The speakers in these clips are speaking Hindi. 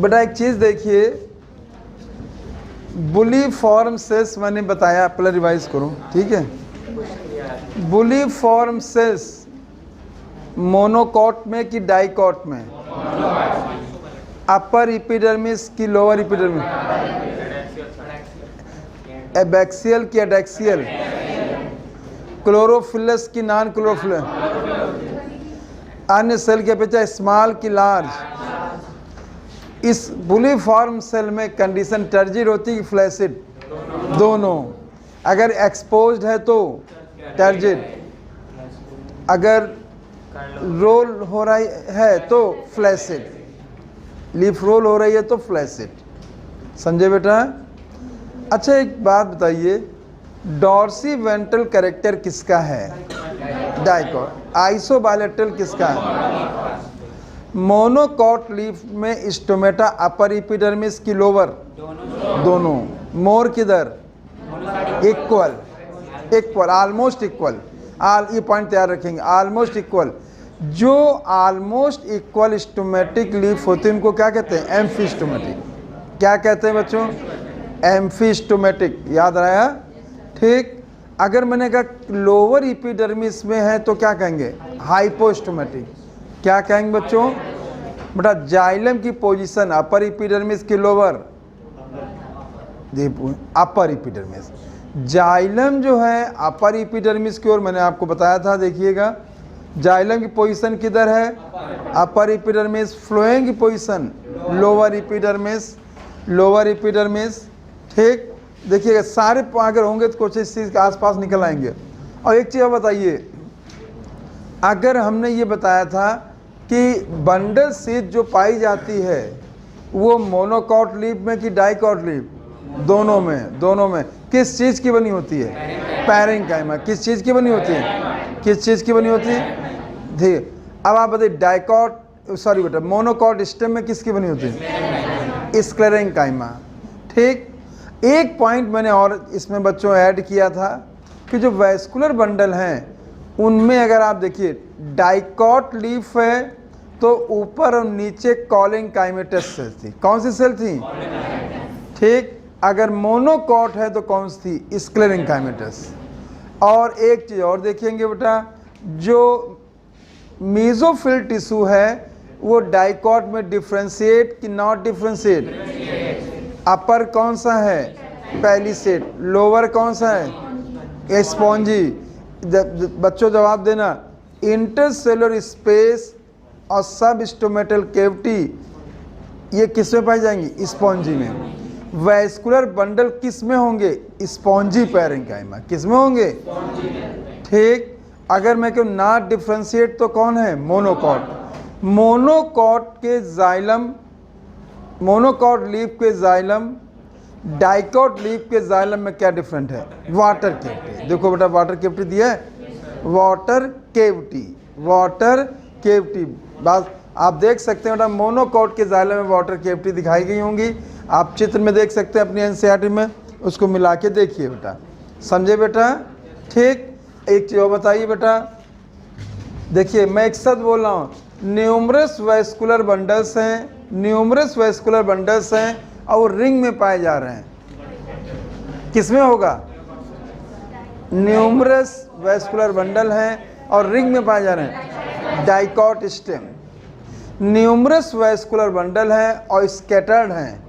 बेटा एक चीज़ देखिए, बुली फॉर्म सेल्स मैंने बताया, पहले रिवाइज करूं, ठीक है। बुली फॉर्म सेल्स मोनोकॉट में कि डाइकॉट में? अपर एपिडर्मिस की लोअर एपिडर्मिस? एबैक्सियल की एडैक्सियल? क्लोरोफिलस की नॉन क्लोरोफिलस? अन्य सेल की अपेक्षा स्मॉल की लार्ज? इस बुली फॉर्म सेल में कंडीशन टर्जिड होती है कि फ्लैसिड? दोनों। अगर एक्सपोज्ड है तो टर्जिड, अगर रोल हो रही है तो फ्लैसिड, लीफ रोल हो रही है तो फ्लैसिड। समझे बेटा? अच्छा एक बात बताइए, डॉर्सी वेंट्रल कैरेक्टर किसका है? डाइकॉट। आइसोबायलेटरल किसका है? मोनोकॉट लीफ में स्टोमेटा अपर एपिडर्मिस की लोअर? दोनों। मोर किधर? Equal, equal, almost equal. ये पॉइंट तैयार रखेंगे, ऑलमोस्ट इक्वल। जो ऑलमोस्ट इक्वल स्टोमेटिक लीफ होती है उनको क्या कहते हैं? एम्फीस्टोमेटिक। क्या कहते हैं बच्चों? एम्फीस्टोमेटिक। याद आया? ठीक। अगर मैंने कहा लोअर एपिडर्मिस में है तो क्या कहेंगे? हाइपोस्टोमेटिक। क्या कहेंगे बच्चों? बेटा जाइलम की पोजीशन अपर एपिडर्मिस की लोअर? Upper epidermis. जाइलम जो है अपर एपिडर्मिस की ओर, मैंने आपको बताया था, देखिएगा जाइलम की पोजीशन किधर है? Upper epidermis. फ्लोएम की position lower epidermis, lower epidermis. ठीक। देखिएगा सारे अगर होंगे तो कुछ इस चीज़ के आसपास निकल आएंगे। और एक चीज़ बताइए, अगर हमने ये बताया था कि बंडल सीट जो पाई जाती है वो मोनोकॉट लीफ में कि डाइकॉट लीफ? दोनों में। दोनों में। किस चीज़ की बनी होती है? पैरेन्काइमा। किस चीज़ की बनी होती है? किस चीज़ की बनी होती है? ठीक। अब आप बताइए डाइकॉट, सॉरी बेटा, मोनोकॉट स्टेम में किसकी बनी होती है? स्क्लेरेन्काइमा। ठीक। एक पॉइंट मैंने और इसमें बच्चों ऐड किया था कि जो वैस्कुलर बंडल हैं उनमें अगर आप देखिए डाइकॉट लीफ है तो ऊपर और नीचे कॉलिंकाइमेटस सेल थी। कौन सी सेल थी? ठीक। अगर मोनोकॉट है तो कौन सी थी? स्क्लेरेन्काइमेटस। और एक चीज़ और देखेंगे बेटा, जो मीजोफिल टिश्यू है वो डाइकॉट में डिफ्रेंशिएट कि नॉट डिफ्रेंशिएट? अपर कौन सा है? पैलिसेड। लोअर कौन सा है? स्पॉन्जी। बच्चों जवाब देना। इंटरसेलुलर स्पेस और सब स्टोमेटल कैविटी ये किस में पाई जाएंगी? स्पॉन्जी में। वैस्कुलर बंडल किस में होंगे? Spongy parenchyma. किस में होंगे? ठीक। अगर मैं कहूँ नॉट डिफ्रेंशिएट तो कौन है? मोनोकॉट। मोनोकॉट के जाइलम, मोनोकॉट लीफ के जाइलम डाइकॉट लीफ के जाइलम में क्या डिफरेंट है? Water cavity. देखो बेटा वाटर कैविटी दिया है, वाटर कैविटी, वाटर कैविटी। बस आप देख सकते हैं बेटा मोनोकॉट के जाइलम में वाटर कैविटी दिखाई गई होंगी। आप चित्र में देख सकते हैं अपनी एनसीईआरटी में, उसको मिला के देखिए बेटा। समझे बेटा? ठीक। एक चीज़ और बताइए बेटा, देखिए मैं एक शब्द बोल रहा हूँ, न्यूमरस वैस्कुलर बंडल्स हैं, न्यूमरस वैस्कुलर बंडल्स हैं और रिंग में पाए जा रहे हैं। किसमें होगा? न्यूमरस वैस्कुलर बंडल हैं और रिंग में पाए जा रहे हैं। Dicot stem. Numerous vascular bundle है और स्कैटर्ड हैं।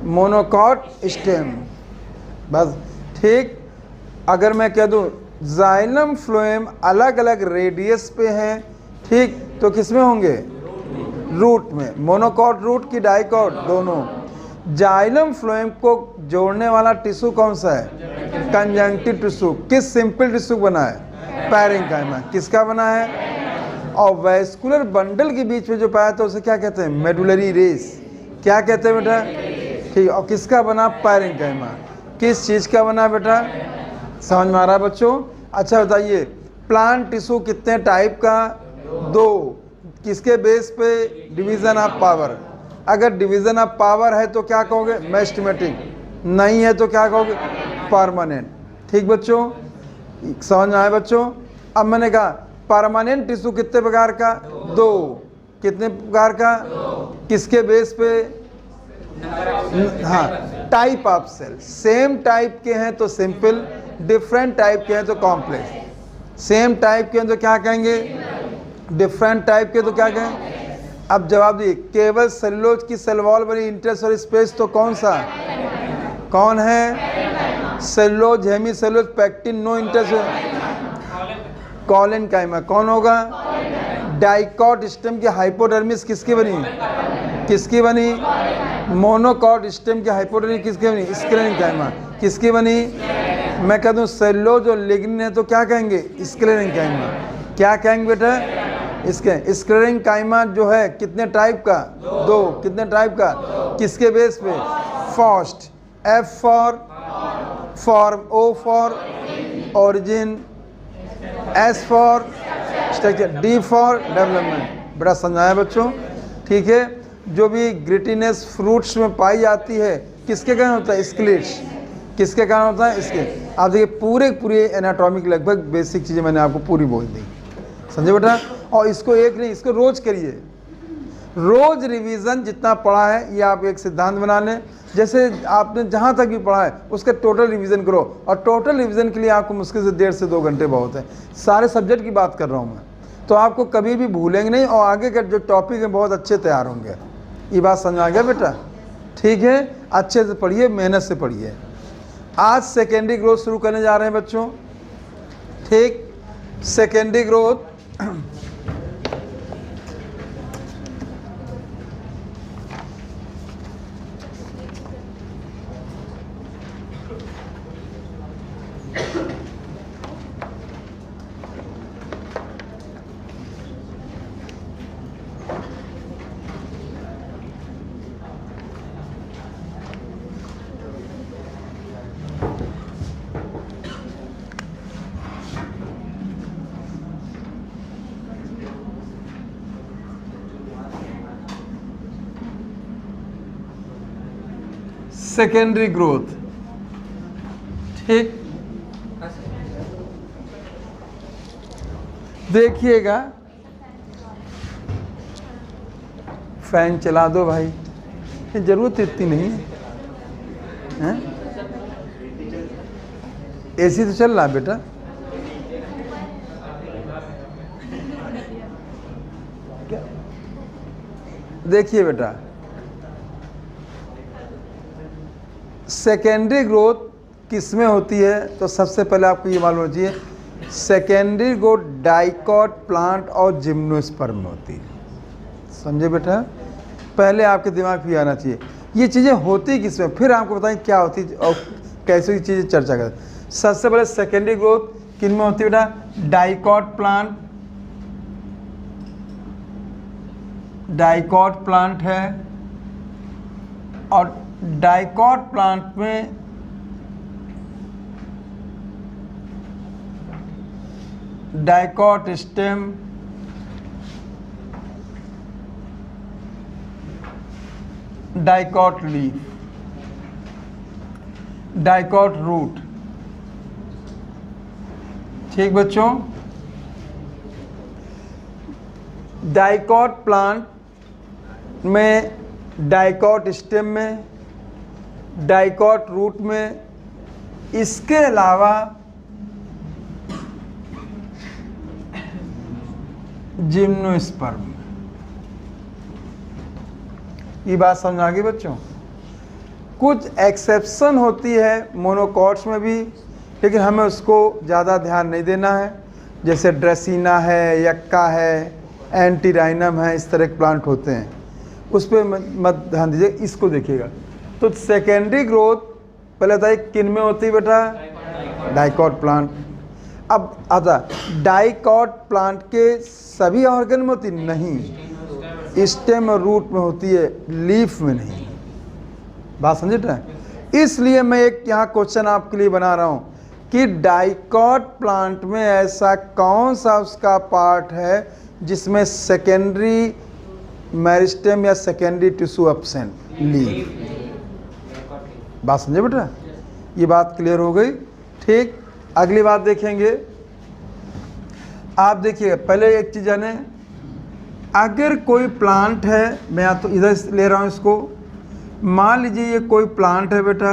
Monocot stem. बस। ठीक। अगर मैं कह दूं जाइलम फ्लोएम अलग अलग रेडियस पे हैं, ठीक, तो किसमें होंगे? रूट में। मोनोकॉट रूट की डाइकॉट? दोनों। जाइलम फ्लोएम को जोड़ने वाला टिश्यू कौन सा है? Conjunctive tissue. किस सिंपल टिश्यू बना है? पैरेन्काइमा। किसका बना है? और वैस्कुलर बंडल के बीच में जो पाया था उसे क्या कहते हैं? Medullary race. क्या कहते हैं बेटा? ठीक। और किसका बना? पैरेन्काइमा। किस चीज़ का बना बेटा? समझ में आ रहा है बच्चों? अच्छा बताइए प्लांट टिश्यू कितने टाइप का? 2। किसके बेस पे? Division of power. अगर डिवीज़न ऑफ पावर है तो क्या कहोगे? मेस्टेमेटिक। नहीं है तो क्या कहोगे? परमानेंट। ठीक बच्चों? समझ में आए बच्चों? अब मैंने कहा परमानेंट टिश्यू कितने प्रकार का? 2। कितने प्रकार का, किसके बेस पे, हाँ, type of cell. Same type के हैं तो सिंपल, डिफरेंट टाइप के हैं तो कॉम्प्लेक्स। सेम टाइप के हैं तो क्या कहेंगे, डिफरेंट टाइप के तो क्या कहें। अब जवाब दिए, केवल सेलुलोज की सेल वॉल बनी इंटरेस्ट और स्पेस तो कौन सा, कौन है, cellulose, hemicellulose, pectin, no interest, collenchyma. कौन होगा, डाइकॉट स्टेम की हाइपोडर्मिस किसकी बनी, किसकी बनी, मोनोकॉट स्टेम की हाइपोडर्मिस किसकी बनी, स्क्लेरन काइमा। किसकी बनी, मैं कह दूं सेलुलोज और लिग्निन है तो क्या कहेंगे, स्क्लेरन काइमा। क्या कहेंगे बेटा, इसके स्क्लेरन काइमा जो है कितने टाइप का, दो, कितने टाइप का, किसके बेस पे, first, F for form, O for origin, S for structure, D for development. बड़ा समझाया बच्चों, ठीक है। जो भी ग्रिटीनेस फ्रूट्स में पाई जाती है किसके कारण होता है, स्क्लेट्स, किसके कारण होता है, इसके। आप देखिए पूरे एनाटॉमिक लगभग बेसिक चीज़ें मैंने आपको पूरी बोल दी, समझे बेटा। और इसको एक नहीं, इसको रोज करिए, रोज रिवीजन जितना पढ़ा है ये आप एक सिद्धांत बना लें। जैसे आपने जहाँ तक भी पढ़ा है उसका टोटल रिवीजन करो, और टोटल रिवीजन के लिए आपको मुश्किल से 1.5 से 2 घंटे बहुत है। सारे सब्जेक्ट की बात कर रहा हूँ मैं, तो आपको कभी भी भूलेंगे नहीं, और आगे के जो टॉपिक हैं बहुत अच्छे तैयार होंगे। ये बात समझ आ गया बेटा, ठीक है। अच्छे से पढ़िए, मेहनत से पढ़िए। आज सेकेंडरी ग्रोथ शुरू करने जा रहे हैं बच्चों, ठीक। सेकेंडरी ग्रोथ सेकेंडरी ग्रोथ, ठीक। देखिएगा, फैन चला दो भाई, जरूरत इतनी नहीं है, एसी तो चल रहा है बेटा। देखिए बेटा, सेकेंडरी ग्रोथ किस में होती है, तो सबसे पहले आपको ये मालूम होना चाहिए, सेकेंडरी ग्रोथ डाइकॉट प्लांट और जिम्नोस्पर्म में होती है। समझे बेटा, पहले आपके दिमाग में आना चाहिए ये चीज़ें होती किस में, फिर आपको बताएं क्या होती है और कैसे चीज़ें चर्चा करें। सबसे पहले सेकेंडरी ग्रोथ किन में होती है बेटा, डाइकॉट प्लांट, डाइकॉट प्लांट है, और डाइकॉट प्लांट में dicot stem, dicot leaf, dicot root, ठीक बच्चों। डाइकॉट प्लांट में, डाइकॉट स्टेम में, डाइकॉट रूट में, इसके अलावा जिम्नोस्पर्म। ये बात समझ आ गई बच्चों। कुछ एक्सेप्शन होती है मोनोकॉट्स में भी, लेकिन हमें उसको ज़्यादा ध्यान नहीं देना है। जैसे ड्रेसिना है, यक्का है, एंटीराइनम है, इस तरह के प्लांट होते हैं, उस पर मत ध्यान दीजिए, इसको देखिएगा। तो सेकेंडरी ग्रोथ पहले बताइए किन में होती है बेटा, डाइकॉट प्लांट। अब आता डाइकॉट प्लांट के सभी ऑर्गन में होती नहीं, स्टेम और रूट में होती है, लीफ में नहीं। बात समझे बेटा, इसलिए मैं एक यहाँ क्वेश्चन आपके लिए बना रहा हूँ कि डाइकॉट प्लांट में ऐसा कौन सा उसका पार्ट है जिसमें सेकेंडरी मेरिस्टेम या सेकेंडरी टिश्यू एब्सेंट, लीफ। बात समझे बेटा, ये बात क्लियर हो गई, ठीक। अगली बात देखेंगे, आप देखिए पहले एक चीज़ जाने, अगर कोई प्लांट है, मैं तो इधर से ले रहा हूँ इसको, मान लीजिए ये कोई प्लांट है बेटा,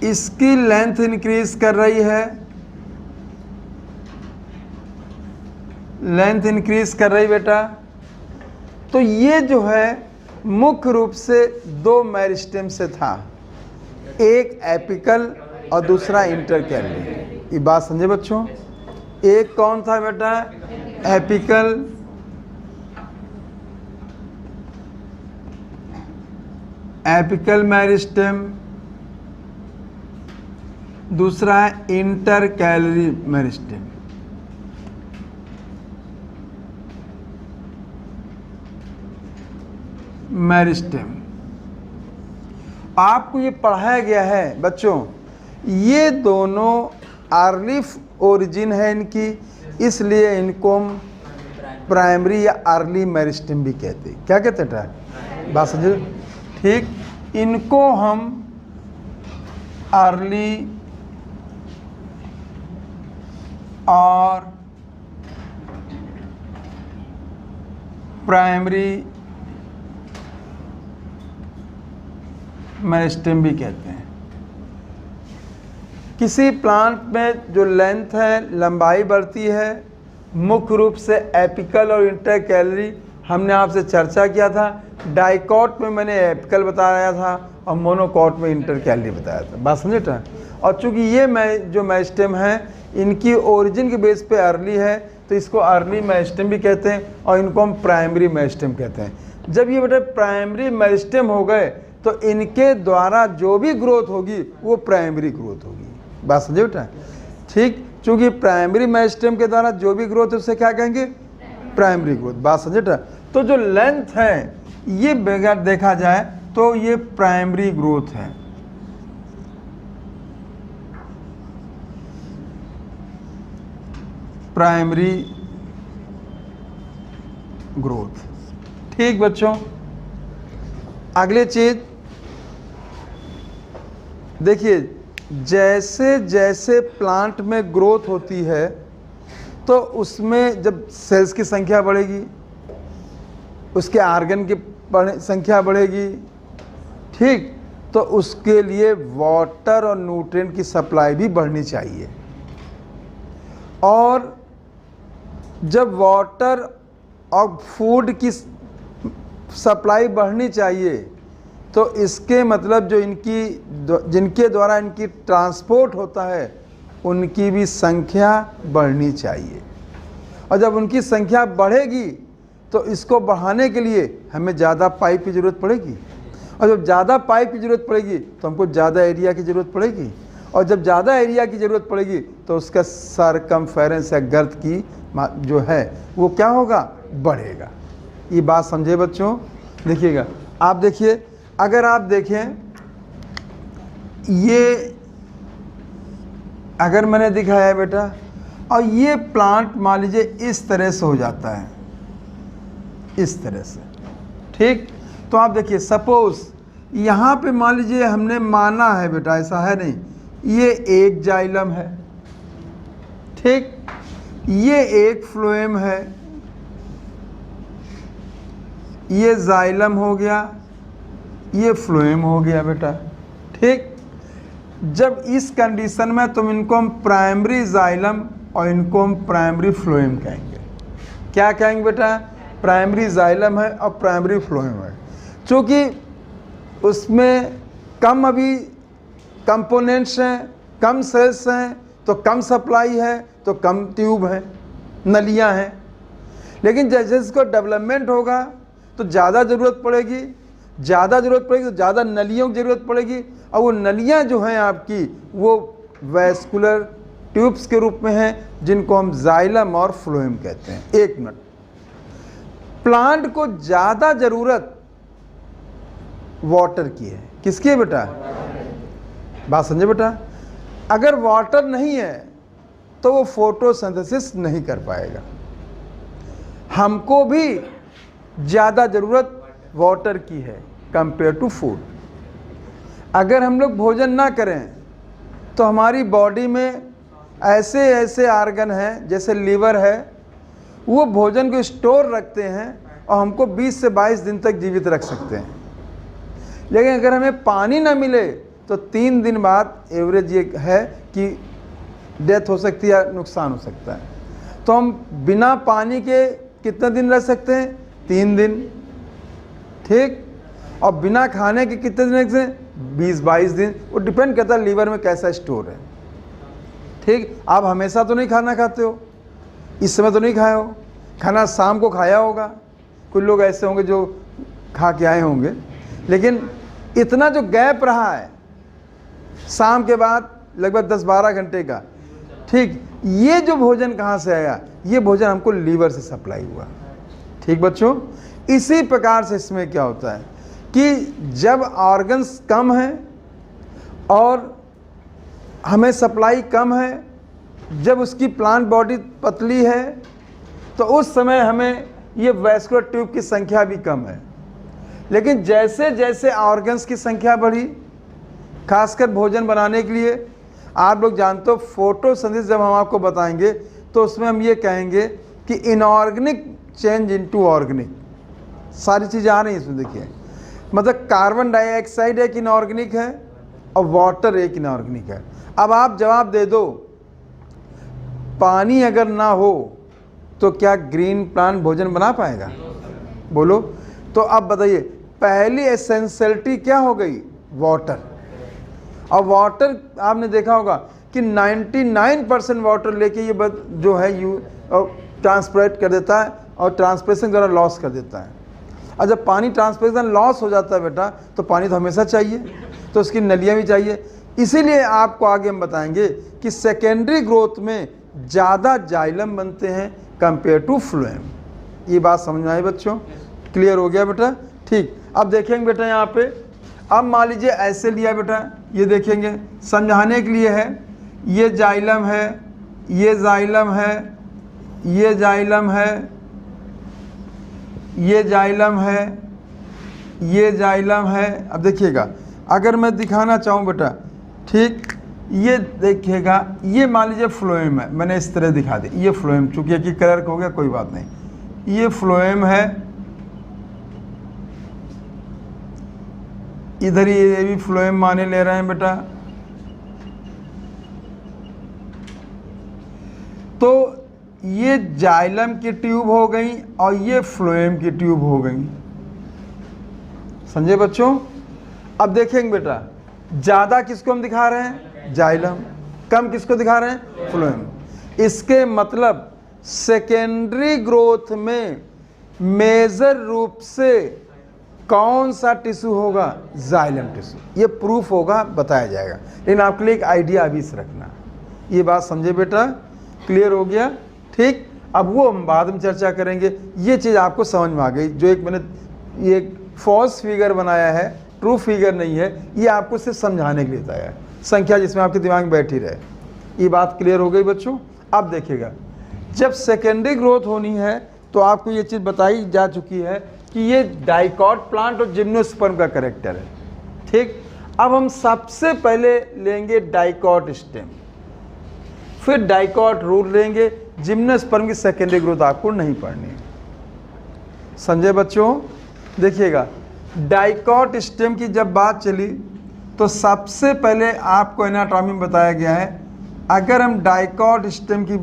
इसकी लेंथ इंक्रीज कर रही है, लेंथ इंक्रीज कर रही बेटा, तो ये जो है मुख्य रूप से दो मेरिस्टेम से था, एक एपिकल और दूसरा इंटरकैलरी। ये बात समझे बच्चों? एक कौन था बेटा? एपिकल, एपिकल मेरिस्टेम, दूसरा है इंटरकैलरी मेरिस्टेम। मेरिस्टेम आपको ये पढ़ाया गया है बच्चों, ये दोनों अर्लीफ ओरिजिन है इनकी, इसलिए इनको हम प्राइमरी या अर्ली मेरिस्टेम भी कहते हैं। क्या कहते हैं? बात समझे? ठीक, इनको हम अर्ली और प्राइमरी मेरिस्टेम भी कहते हैं। किसी प्लांट में जो लेंथ है, लंबाई बढ़ती है, मुख्य रूप से एपिकल और इंटरकैलरी हमने आपसे चर्चा किया था। डाइकॉट में मैंने एपिकल बताया था और मोनोकॉट में इंटरकैलरी बताया था। बात समझे था? और चूंकि ये जो मेरिस्टेम है इनकी ओरिजिन के बेस पे अर्ली है, तो इसको अर्ली मेरिस्टेम भी कहते हैं और इनको हम प्राइमरी मेरिस्टेम कहते हैं। जब ये बेटा प्राइमरी मेरिस्टेम हो गए तो इनके द्वारा जो भी ग्रोथ होगी वो प्राइमरी ग्रोथ होगी। बात समझे बेटा? ठीक, चूंकि प्राइमरी मेरिस्टेम के द्वारा जो भी ग्रोथ है उसे क्या कहेंगे? Primary growth. बात समझे बेटा? तो जो लेंथ है ये बगैर देखा जाए तो ये प्राइमरी ग्रोथ है। Primary growth. ठीक बच्चों, अगली चीज देखिए, जैसे जैसे प्लांट में ग्रोथ होती है तो उसमें जब सेल्स की संख्या बढ़ेगी, उसके आर्गन की संख्या बढ़ेगी, ठीक, तो उसके लिए वाटर और न्यूट्रिएंट की सप्लाई भी बढ़नी चाहिए। और जब वाटर और फूड की सप्लाई बढ़नी चाहिए तो इसके मतलब जो जिनके द्वारा इनकी ट्रांसपोर्ट होता है उनकी भी संख्या बढ़नी चाहिए। और जब उनकी संख्या बढ़ेगी तो इसको बढ़ाने के लिए हमें ज़्यादा पाइप की ज़रूरत पड़ेगी, और जब ज़्यादा पाइप की ज़रूरत पड़ेगी तो हमको ज़्यादा एरिया की ज़रूरत पड़ेगी, और जब ज़्यादा एरिया की ज़रूरत पड़ेगी तो उसका सरकमफेरेंस या गर्त की जो है वो क्या होगा? बढ़ेगा। ये बात समझे बच्चों? देखिएगा, आप देखिए, अगर आप देखें ये अगर मैंने दिखाया है बेटा, और ये प्लांट मान लीजिए इस तरह से हो जाता है, इस तरह से, ठीक, तो आप देखिए सपोज यहाँ पे मान लीजिए हमने माना है बेटा, ऐसा है नहीं, ये एक जाइलम है, ठीक, ये एक फ्लोएम है, ये जाइलम हो गया, ये फ्लोएम हो गया बेटा, ठीक। जब इस कंडीशन में तुम इनको हम प्राइमरी जाइलम और इनको हम प्राइमरी फ्लोएम कहेंगे। क्या कहेंगे बेटा? प्राइमरी जाइलम है और प्राइमरी फ्लोएम है। चूँकि उसमें कम अभी कंपोनेंट्स हैं, कम सेल्स हैं, तो कम सप्लाई है, तो कम ट्यूब हैं, नलियां हैं। लेकिन जैसे इसको डेवलपमेंट होगा तो ज़्यादा ज़रूरत पड़ेगी, ज़्यादा ज़रूरत पड़ेगी तो ज़्यादा नलियों की ज़रूरत पड़ेगी, और वो नलियां जो हैं आपकी वो वैस्कुलर ट्यूब्स के रूप में हैं, जिनको हम जाइलम और फ्लोएम कहते हैं। एक मिनट, प्लांट को ज़्यादा ज़रूरत वाटर की है। किसकी है बेटा? बात समझे बेटा? अगर वाटर नहीं है तो वो फोटोसिंथेसिस नहीं कर पाएगा। हमको भी ज़्यादा ज़रूरत वाटर की है कंपेयर टू फूड। अगर हम लोग भोजन ना करें तो हमारी बॉडी में ऐसे ऐसे आर्गन हैं जैसे लीवर है, वो भोजन को स्टोर रखते हैं और हमको 20 से 22 दिन तक जीवित रख सकते हैं। लेकिन अगर हमें पानी ना मिले तो 3 दिन बाद एवरेज ये है कि डेथ हो सकती है या नुकसान हो सकता है। तो हम बिना पानी के कितने दिन रह सकते हैं? 3 दिन, ठीक। और बिना खाने के कितने दिन रह सकते हैं? 20-22 दिन। वो डिपेंड करता है लीवर में कैसा स्टोर है, ठीक। आप हमेशा तो नहीं खाना खाते हो, इस समय तो नहीं खाए हो, खाना शाम को खाया होगा, कुछ लोग ऐसे होंगे जो खा के आए होंगे, लेकिन इतना जो गैप रहा है शाम के बाद लगभग 10-12 घंटे का, ठीक, ये जो भोजन कहाँ से आया? ये भोजन हमको लीवर से सप्लाई हुआ, ठीक बच्चों। इसी प्रकार से इसमें क्या होता है कि जब ऑर्गन्स कम हैं और हमें सप्लाई कम है, जब उसकी प्लांट बॉडी पतली है, तो उस समय हमें ये वैस्कुलर ट्यूब की संख्या भी कम है। लेकिन जैसे जैसे ऑर्गन्स की संख्या बढ़ी, खासकर भोजन बनाने के लिए, आप लोग जानते हो फोटोसिंथेसिस जब हम आपको बताएंगे तो उसमें हम ये कहेंगे कि इनऑर्गेनिक चेंज इनटू ऑर्गेनिक, सारी चीज़ें आ रही हैं इसमें। देखिए, मतलब कार्बन डाइऑक्साइड एक इनऑर्गेनिक है और वाटर एक इनऑर्गेनिक है। अब आप जवाब दे दो, पानी अगर ना हो तो क्या ग्रीन प्लांट भोजन बना पाएगा? बोलो। तो अब बताइए, पहली एसेंशियलिटी क्या हो गई? वाटर। और वाटर आपने देखा होगा कि 99% वाटर लेके ये जो है ट्रांसपिरेट कर देता है और ट्रांसपिरेशन द्वारा लॉस कर देता है। और जब पानी ट्रांसपिरेशन लॉस हो जाता है बेटा, तो पानी तो हमेशा चाहिए, तो उसकी नलियाँ भी चाहिए। इसीलिए आपको आगे हम बताएंगे कि सेकेंडरी ग्रोथ में ज़्यादा जाइलम बनते हैं कंपेयर टू फ्लोएम। ये बात समझ में आई बच्चों? क्लियर हो गया बेटा? ठीक। अब देखेंगे बेटा यहाँ पे, अब मान लीजिए ऐसे लिया बेटा, ये देखेंगे समझाने के लिए है, ये जाइलम है, ये जाइलम है, ये जाइलम है, ये जाइलम है, ये जाइलम है। अब देखिएगा, अगर मैं दिखाना चाहूँ बेटा, ठीक, ये देखिएगा, ये मान लीजिए फ्लोएम है, मैंने इस तरह दिखा दी, ये फ्लोएम, चूंकि एक ही कलर का हो गया कोई बात नहीं, ये फ्लोएम है, इधर ये भी फ्लोएम माने ले रहे हैं बेटा। तो ये जाइलम की ट्यूब हो गई और ये फ्लोएम की ट्यूब हो गई, समझे बच्चों? अब देखेंगे बेटा, ज़्यादा किसको हम दिखा रहे हैं? जाइलम। कम किसको दिखा रहे हैं? फ्लोएम। इसके मतलब सेकेंडरी ग्रोथ में मेजर रूप से कौन सा टिश्यू होगा? Xylem tissue. ये प्रूफ होगा, बताया जाएगा, लेकिन आपके लिए एक आइडिया अभी से रखना। ये बात समझे बेटा? क्लियर हो गया? ठीक। अब वो हम बाद में चर्चा करेंगे। ये चीज़ आपको समझ में आ गई, जो एक मैंने ये फॉल्स फिगर बनाया है, ट्रू फिगर नहीं है, ये आपको सिर्फ समझाने के लिए बताया है, संख्या जिसमें आपके दिमाग में बैठी रहे। ये बात क्लियर हो गई बच्चों? अब देखिएगा, जब सेकेंडरी ग्रोथ होनी है तो आपको ये चीज़ बताई जा चुकी है कि ये डाइकॉट प्लांट और जिम्नोस्पर्म का कैरेक्टर है, ठीक। अब हम सबसे पहले लेंगे डाइकॉट स्टेम, फिर डाइकॉट रूट लेंगे। जिम्नोस्पर्म की सेकेंडरी ग्रोथ आपको नहीं पढ़नी है, समझे बच्चों? देखिएगा, डाइकॉट स्टेम की जब बात चली तो सबसे पहले आपको एनाटॉमी में बताया गया है, अगर हम डाइकॉट स्टेम की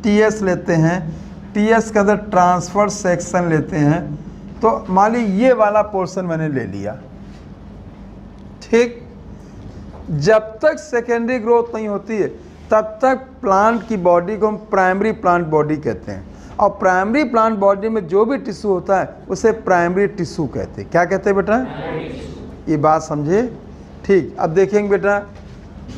टीएस लेते हैं, टीएस का अगर ट्रांसफर सेक्शन लेते हैं, तो मान ली ये वाला पोर्शन मैंने ले लिया, ठीक। जब तक सेकेंडरी ग्रोथ नहीं होती है तब तक प्लांट की बॉडी को हम प्राइमरी प्लांट बॉडी कहते हैं, और प्राइमरी प्लांट बॉडी में जो भी टिश्यू होता है उसे प्राइमरी टिश्यू कहते हैं। क्या कहते हैं बेटा? ये बात समझे? ठीक। अब देखेंगे बेटा,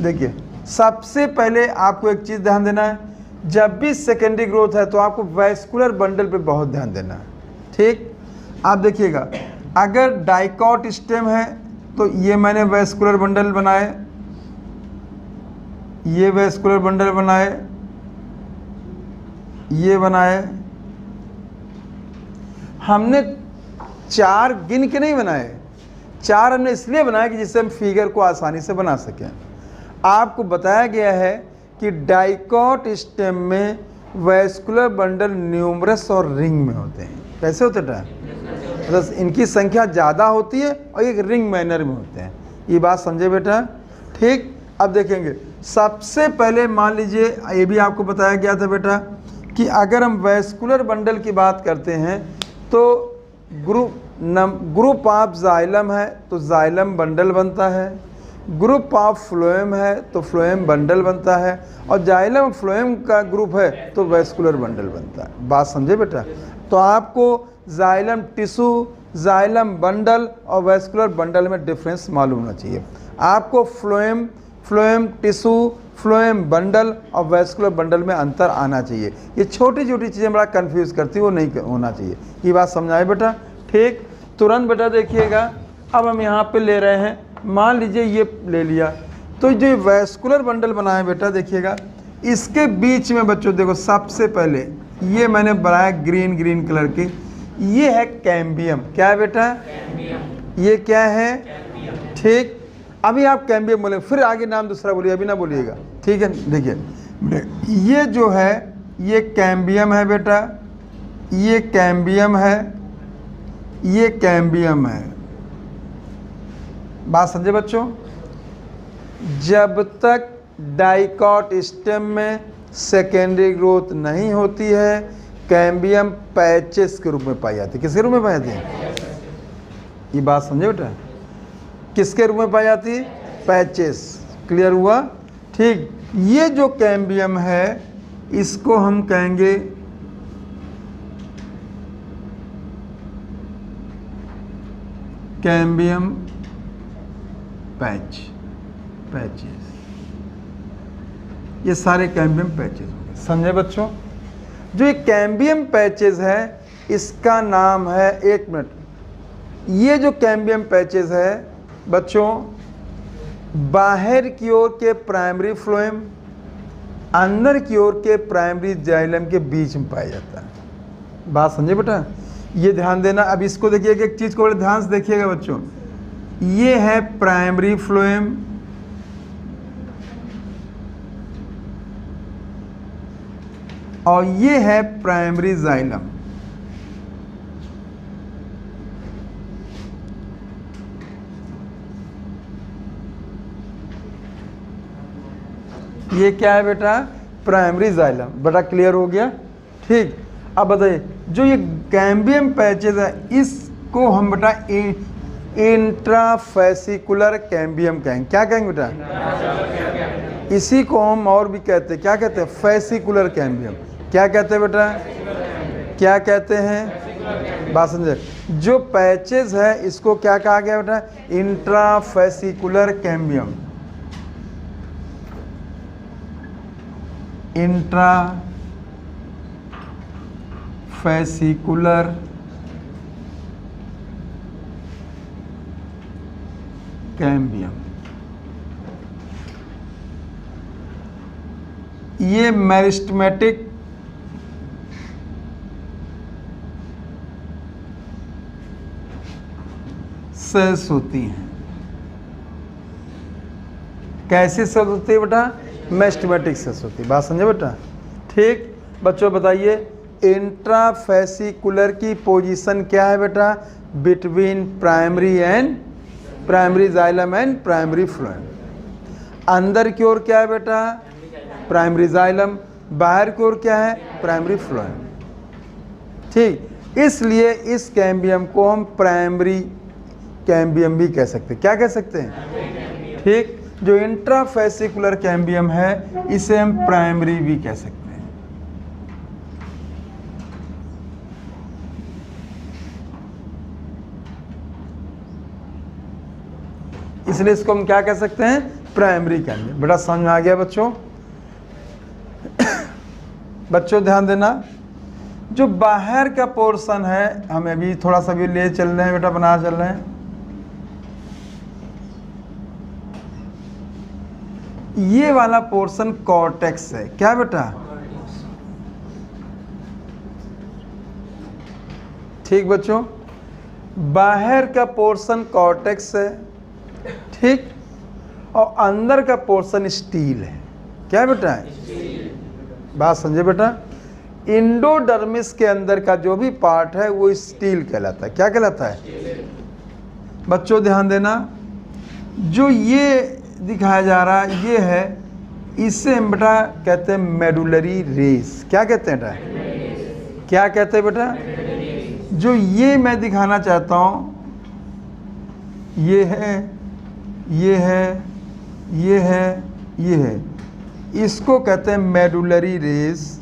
देखिए, सबसे पहले आपको एक चीज़ ध्यान देना है, जब भी सेकेंडरी ग्रोथ है तो आपको वैस्कुलर बंडल पे बहुत ध्यान देना है, ठीक। आप देखिएगा, अगर डाइकॉट स्टेम है तो ये मैंने वैस्कुलर बंडल बनाए, ये वैस्कुलर बंडल बनाए, ये बनाए। हमने 4 गिन के नहीं बनाए, 4 हमने इसलिए बनाए कि जिससे हम फिगर को आसानी से बना सकें। आपको बताया गया है कि डाइकॉट स्टेम में वैस्कुलर बंडल न्यूमरस और रिंग में होते हैं। कैसे होते बेटा? मतलब इनकी संख्या ज़्यादा होती है और एक रिंग मैनर में होते हैं। ये बात समझे बेटा? ठीक। अब देखेंगे, सबसे पहले मान लीजिए, ये भी आपको बताया गया था बेटा कि अगर हम वैस्कुलर बंडल की बात करते हैं तो ग्रुप ऑफ जाइलम है तो जाइलम बंडल बनता है, ग्रुप ऑफ फ्लोएम है तो फ्लोएम बंडल बनता है, और जाइलम फ्लोएम का ग्रुप है तो वैस्कुलर बंडल बनता है। बात समझे बेटा? तो आपको जाइलम टिश्यू, जाइलम बंडल और वैस्कुलर बंडल में डिफरेंस मालूम होना चाहिए। आपको फ्लोएम टिश्यू, फ्लोएम बंडल और वैस्कुलर बंडल में अंतर आना चाहिए। ये छोटी छोटी चीज़ें बड़ा कंफ्यूज करती है, वो नहीं होना चाहिए। ये बात समझाए बेटा? ठीक। तुरंत बेटा देखिएगा, अब हम यहाँ पे ले रहे हैं, मान लीजिए ये ले लिया, तो जो वैस्कुलर बंडल बना है बेटा देखिएगा, इसके बीच में बच्चों देखो, सबसे पहले ये मैंने बनाया ग्रीन कलर की, ये है कैम्बियम। क्या है बेटा? ये क्या है? ठीक। अभी आप कैम्बियम बोले, फिर आगे नाम दूसरा बोलिए, अभी ना बोलिएगा, ठीक है? देखिए ये जो है ये कैम्बियम है बेटा, ये कैम्बियम है, ये कैम्बियम है। बात समझे बच्चों? जब तक डाइकॉट स्टेम में सेकेंडरी ग्रोथ नहीं होती है, कैम्बियम पैचेस के रूप में पाई जाती है। किसके रूप में पाई जाती है? ये बात समझे बेटा? किसके रूप में पाई जाती है? पैचेस। क्लियर हुआ? ठीक। ये जो कैम्बियम है इसको हम कहेंगे कैम्बियम पैचेस। ये सारे कैम्बियम पैचेस होंगे। समझे बच्चों? जो ये कैम्बियम पैचेस है इसका नाम है, एक मिनट, ये जो कैम्बियम पैचेस है बच्चों, बाहर की ओर के प्राइमरी फ्लोएम, अंदर की ओर के प्राइमरी जाइलम के बीच में पाया जाता है। बात समझे बेटा? ये ध्यान देना। अब इसको देखिएगा, एक चीज़ को बड़े ध्यान से देखिएगा बच्चों, ये है प्राइमरी फ्लोएम, और ये है प्राइमरी जाइलम। ये क्या है बेटा? Primary xylem. बेटा क्लियर हो गया? ठीक। अब बताइए, जो ये कैम्बियम पैचेस है इसको हम बेटा इंट्राफेसिकुलर कैम्बियम कहेंगे। क्या कहेंगे बेटा? इसी को हम और भी कहते हैं, क्या कहते हैं? Fascicular cambium. क्या कहते हैं बेटा? क्या कहते हैं? बात समझे? जो पैचेस है इसको क्या कहा गया बेटा? Intrafascicular cambium. Intrafascicular cambium. ये मेरिस्टेमेटिक सेल्स होती हैं। कैसी सेल्स होती है बेटा? मेरिस्टेमेटिक सेल्स होती है। बात समझे बेटा? ठीक। बच्चों बताइए, इंट्राफेसिकुलर की पोजीशन क्या है बेटा? Between primary xylem and primary phloem. अंदर की ओर क्या है बेटा? Primary xylem. बाहर की ओर क्या है? Primary phloem. ठीक। इसलिए इस कैम्बियम को हम प्राइमरी कैम्बियम भी कह सकते हैं। क्या कह सकते हैं? ठीक। जो इंट्राफेसिकुलर कैम्बियम है इसे हम प्राइमरी भी कह सकते हैं। इसलिए इसको हम क्या कह सकते हैं? Primary cambium. बेटा समझ में आ गया बच्चों? बच्चों ध्यान देना, जो बाहर का पोर्शन है हमें भी थोड़ा सा भी ले चल रहे हैं बेटा, बना चल रहे हैं। ये वाला पोर्शन कॉर्टेक्स है। क्या बेटा? ठीक बच्चों, बाहर का पोर्शन कॉर्टेक्स है, ठीक, और अंदर का पोर्शन स्टील है। क्या है बेटा? बात समझे बेटा? इंडोडर्मिस के अंदर का जो भी पार्ट है वो स्टील कहलाता है। क्या कहलाता है बच्चों? ध्यान देना, जो ये दिखाया जा रहा है ये है, इसे हम बेटा कहते हैं मेडुलरी रेस। क्या कहते हैं बेटा? क्या कहते हैं बेटा? जो ये मैं दिखाना चाहता हूँ, ये है, ये है, ये है, ये है, इसको कहते हैं मेडुलरी रेस।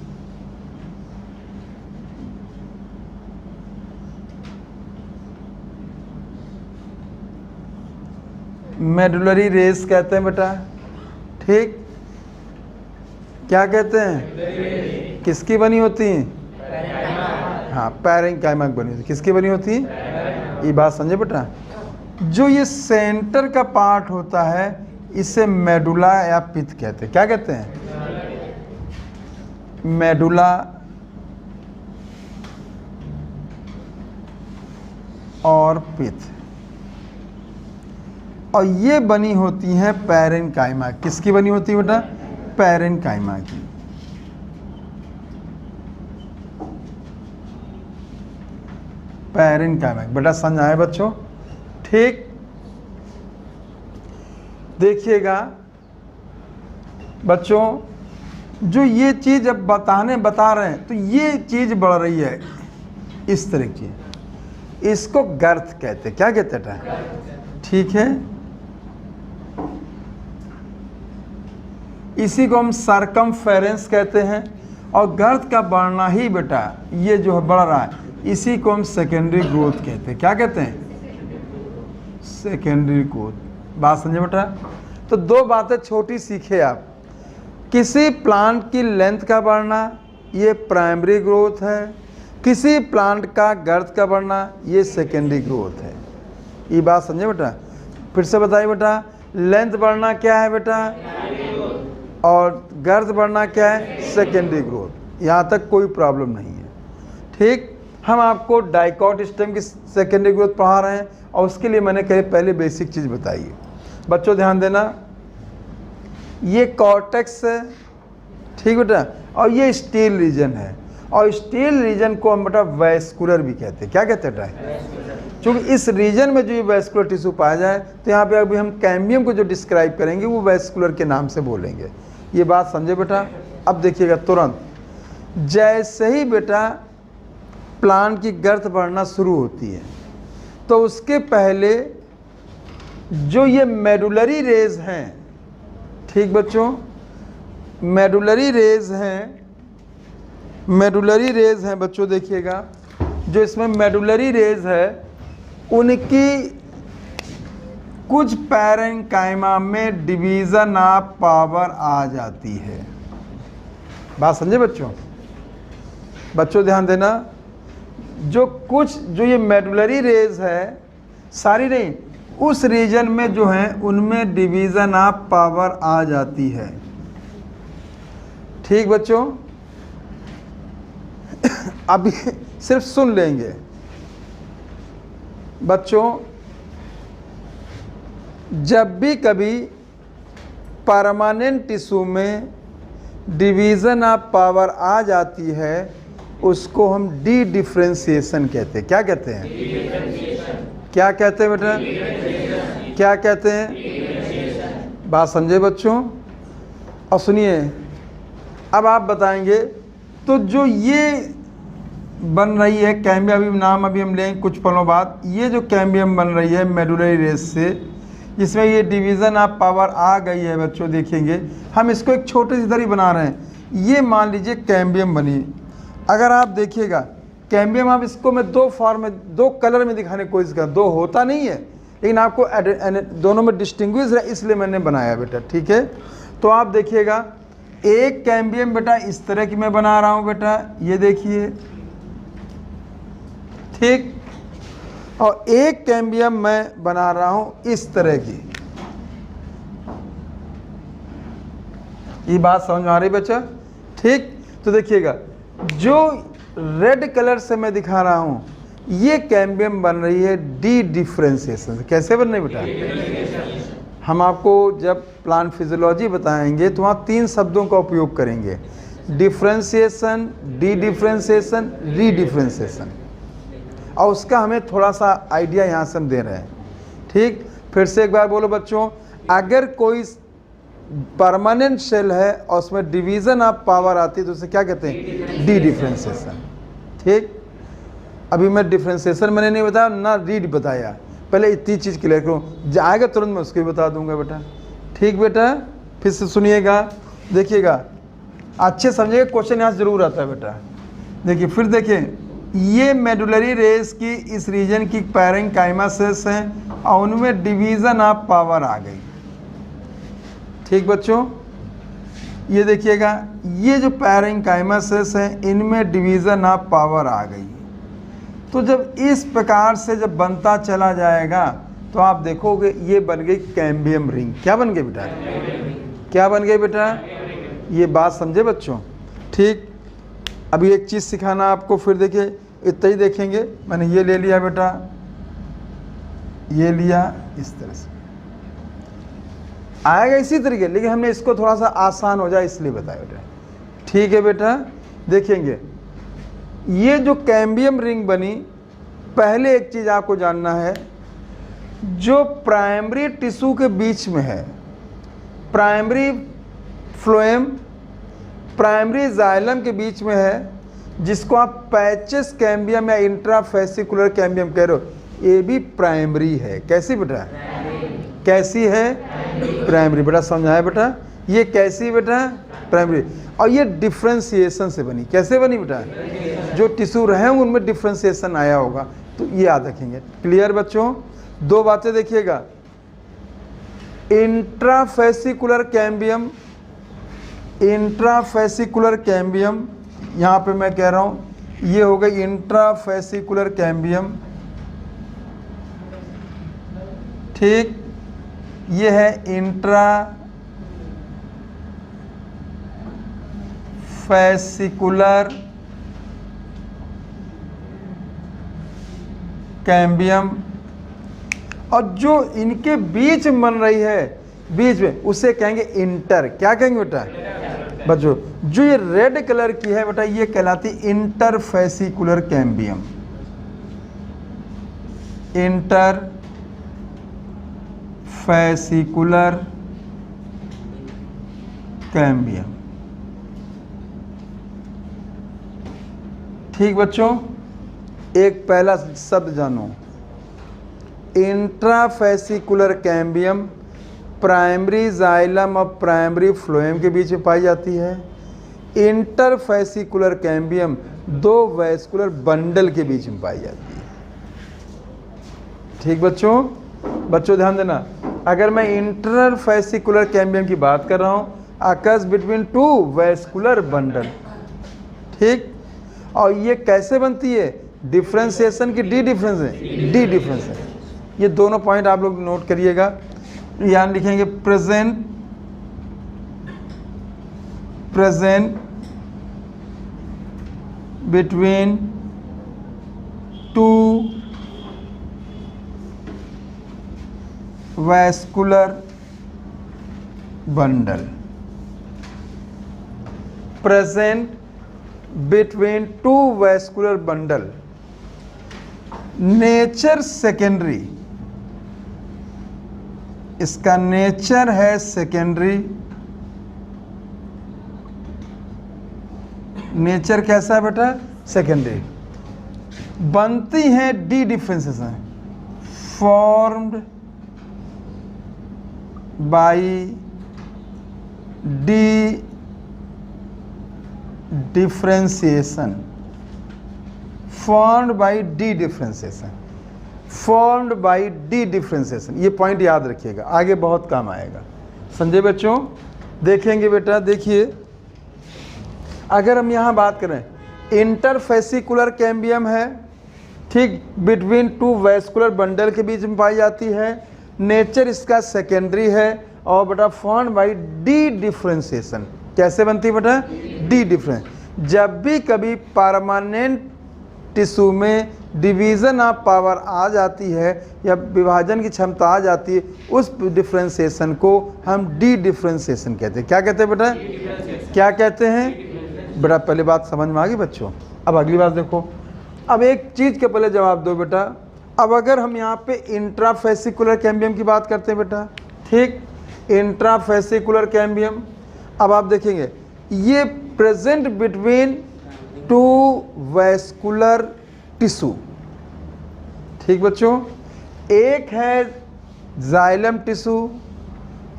मेडुलरी रेस कहते हैं बेटा, ठीक? क्या कहते हैं? किसकी बनी होती हैं? हाँ, पैरेन्काइमा बनी होती। किसकी बनी होती है? ये बात समझे बेटा? जो ये सेंटर का पार्ट होता है इसे मेडुला या पिथ कहते हैं। क्या कहते हैं? मेडुला और पिथ। और ये बनी होती हैं पैरेन्काइमा। किसकी बनी होती है बेटा? पैरेन्काइमा की। पैरेन्काइमा बेटा समझ आए बच्चों? ठीक, देखिएगा बच्चों, जो ये चीज़ अब बता रहे हैं तो ये चीज़ बढ़ रही है इस तरह की, इसको गर्थ कहते हैं। क्या कहते हैं? ठीक है, इसी को हम सर्कमफेरेंस कहते हैं। और गर्थ का बढ़ना ही बेटा ये जो है बढ़ रहा है, इसी को हम सेकेंडरी ग्रोथ कहते हैं। क्या कहते हैं? Secondary growth. बात समझे बेटा? तो दो बातें छोटी सीखे आप। किसी प्लांट की लेंथ का बढ़ना ये प्राइमरी ग्रोथ है, किसी प्लांट का गर्थ का बढ़ना ये सेकेंडरी ग्रोथ है। ये बात समझे बेटा? फिर से बताइए बेटा, लेंथ बढ़ना क्या है बेटा? और गर्थ बढ़ना क्या है? Secondary growth. यहाँ तक कोई प्रॉब्लम नहीं है, ठीक? हम आपको डाइकॉट स्टेम की सेकेंडरी ग्रोथ पढ़ा रहे हैं और उसके लिए मैंने कही पहले बेसिक चीज़ बताइए। बच्चों ध्यान देना, ये कॉर्टेक्स है, ठीक बेटा? और ये स्टील रीजन है। और स्टील रीजन को हम बेटा वैस्कुलर भी कहते हैं। क्या कहते हैं बेटा? क्योंकि इस रीजन में जो ये वैस्कुलर टिश्यू पाया जाए, तो यहाँ पे अभी हम कैम्बियम को जो डिस्क्राइब करेंगे वो वैस्कुलर के नाम से बोलेंगे। ये बात समझे बेटा? अब देखिएगा तुरंत, जैसे ही बेटा प्लांट की गर्थ बढ़ना शुरू होती है तो उसके पहले जो ये मेडुलरी रेज हैं, ठीक बच्चों, मेडुलरी रेज हैं, मेडुलरी रेज हैं बच्चों, देखिएगा जो इसमें मेडुलरी रेज है उनकी कुछ पैरेन्काइमा में डिवीज़न ऑफ पावर आ जाती है। बात समझे बच्चों? बच्चों ध्यान देना, जो ये मेडुलरी रेज है, सारी नहीं, उस रीजन में जो है उनमें डिवीज़न ऑफ पावर आ जाती है। ठीक बच्चों? अभी सिर्फ सुन लेंगे बच्चों, जब भी कभी परमानेंट टिश्यू में डिवीज़न ऑफ पावर आ जाती है उसको हम डी डिफ्रेंशिएशन कहते हैं। क्या कहते हैं? क्या कहते हैं बेटा? क्या कहते हैं? बात समझे बच्चों? और सुनिए, अब आप बताएंगे तो जो ये बन रही है कैम्बियम, अभी नाम अभी हम लेंगे कुछ पलों बाद, ये जो कैम्बियम बन रही है मेडुलरी रेस से, जिसमें ये डिवीज़न ऑफ पावर आ गई है बच्चों, देखेंगे हम इसको एक छोटे से इधर ही बना रहे हैं। ये मान लीजिए कैम्बियम बनी। अगर आप देखिएगा कैम्बियम, आप इसको मैं दो फॉर्म में, दो कलर में दिखाने की कोशिश कर, दो होता नहीं है लेकिन आपको दोनों में डिस्टिंग्विश है इसलिए मैंने बनाया बेटा, ठीक है? तो आप देखिएगा एक कैम्बियम बेटा इस तरह की मैं बना रहा हूँ बेटा, ये देखिए, ठीक? और एक कैम्बियम मैं बना रहा हूं इस तरह की। ये बात समझ में आ रही बच्चा? ठीक? तो देखिएगा जो रेड कलर से मैं दिखा रहा हूं ये कैम्बियम बन रही है डी डिफ्रेंशिएशन से। कैसे बन रही बेटा? हम आपको जब प्लांट फिजियोलॉजी बताएंगे तो वहाँ 3 शब्दों का उपयोग करेंगे, डिफ्रेंशिएशन, डी डिफ्रेंशिएशन, रीडिफ्रेंशिएशन, और उसका हमें थोड़ा सा आइडिया यहाँ से हम दे रहे हैं। ठीक, फिर से एक बार बोलो बच्चों, अगर कोई परमानेंट सेल है और उसमें डिवीज़न ऑफ पावर आती है तो उसे क्या कहते हैं? D differentiation. ठीक, अभी मैं डिफ्रेंशिएशन मैंने नहीं बताया ना रीड बताया, पहले इतनी चीज़ क्लियर करूँ, जाएगा तुरंत मैं उसको भी बता दूंगा बेटा। ठीक बेटा, फिर से सुनिएगा, देखिएगा, अच्छे समझिएगा, क्वेश्चन यहाँ ज़रूर आता है बेटा। देखिए फिर देखिए, ये मेडुलरी रेस की इस रीजन की पैरेंकाइमा सेल्स हैं और उनमें डिवीज़न ऑफ पावर आ गई। ठीक बच्चों, ये देखिएगा, ये जो पैरेंकाइमा सेल्स हैं इनमें डिवीज़न ऑफ पावर आ गई। तो जब इस प्रकार से जब बनता चला जाएगा तो आप देखोगे ये बन गई कैम्बियम रिंग। क्या बन गई बेटा? क्या बन गई बेटा? ये बात समझे बच्चों? ठीक, अभी एक चीज़ सिखाना आपको, फिर देखिए इतना ही देखेंगे। मैंने ये ले लिया बेटा, ये लिया, इस तरह से आएगा इसी तरीके, लेकिन हमने इसको थोड़ा सा आसान हो जाए इसलिए बताया बेटा। ठीक है बेटा, देखेंगे ये जो कैम्बियम रिंग बनी, पहले एक चीज़ आपको जानना है, जो प्राइमरी टिश्यू के बीच में है, प्राइमरी फ्लोएम, प्राइमरी जाइलम के बीच में है, जिसको आप पैचेस कैम्बियम या इंट्राफेसिकुलर कैम्बियम कह रहे हो, ये भी प्राइमरी है। कैसी बेटा? कैसी है? प्राइमरी। बेटा समझाया बेटा, ये कैसी बेटा? प्राइमरी। और ये डिफ्रेंशिएशन से बनी। कैसे बनी बेटा? जो टिश्यू रहे होंगे उनमें डिफ्रेंशिएशन आया होगा, तो ये याद रखेंगे। क्लियर बच्चों? 2 बातें देखिएगा, इंट्राफेसिकुलर कैम्बियम, इंट्राफेसिकुलर कैम्बियम, यहाँ पे मैं कह रहा हूँ ये हो गई इंट्राफेसिकुलर कैम्बियम। ठीक, ये है इंट्राफेसिकुलर कैम्बियम, और जो इनके बीच में बन रही है, बीच में, उसे कहेंगे इंटर। क्या कहेंगे बेटा? बच्चों जो ये रेड कलर की है बेटा, ये कहलाती इंटरफेसिकुलर कैम्बियम। Interfascicular cambium. ठीक बच्चों, एक पहला शब्द जानो, इंट्राफेसिकुलर कैम्बियम प्राइमरी जाइलम और प्राइमरी फ्लोएम के बीच में पाई जाती है। इंटरफेसिकुलर कैम्बियम 2 वैस्कुलर बंडल के बीच में पाई जाती है। ठीक बच्चों, बच्चों ध्यान देना, अगर मैं इंटरफेसिकुलर कैम्बियम की बात कर रहा हूँ, अकर्स बिटवीन 2 वैस्कुलर बंडल। ठीक, और ये कैसे बनती है? डिफ्रेंशिएशन की डी डिफ्रेंशिएशन? D differentiation. ये दोनों पॉइंट आप लोग नोट करिएगा, यहाँ लिखेंगे present between 2 vascular bundle, present between 2 vascular bundle. Nature secondary, इसका नेचर है सेकेंडरी। नेचर कैसा है बेटा? सेकेंडरी। बनती हैं D differentiation, formed by D differentiation, formed by D differentiation, formed by D differentiation. ये पॉइंट याद रखिएगा, आगे बहुत काम आएगा। समझे बच्चों? देखेंगे बेटा, देखिए अगर हम यहाँ बात करें, इंटरफेसिकुलर कैम्बियम है, ठीक, बिटवीन 2 वैस्कुलर बंडल के बीच में पाई जाती है। नेचर इसका सेकेंडरी है और बेटा फॉर्म्ड बाय डी टिश्यू में डिवीज़न ऑफ पावर आ जाती है या विभाजन की क्षमता आ जाती है, उस डिफ्रेंसिएशन को हम डी डिफ्रेंसिएशन कहते हैं। क्या कहते हैं बेटा? क्या कहते हैं बेटा? पहले बात समझ में आ गई बच्चों। अब अगली बात देखो। अब एक चीज़ के पहले जवाब दो बेटा। अब अगर हम यहाँ पे इंट्राफेसिकुलर कैम्बियम की बात करते हैं बेटा, ठीक, इंट्राफेसिकुलर कैम्बियम, अब आप देखेंगे ये present between two vascular tissue, ठीक बच्चों। एक है जाइलम टिश्यू,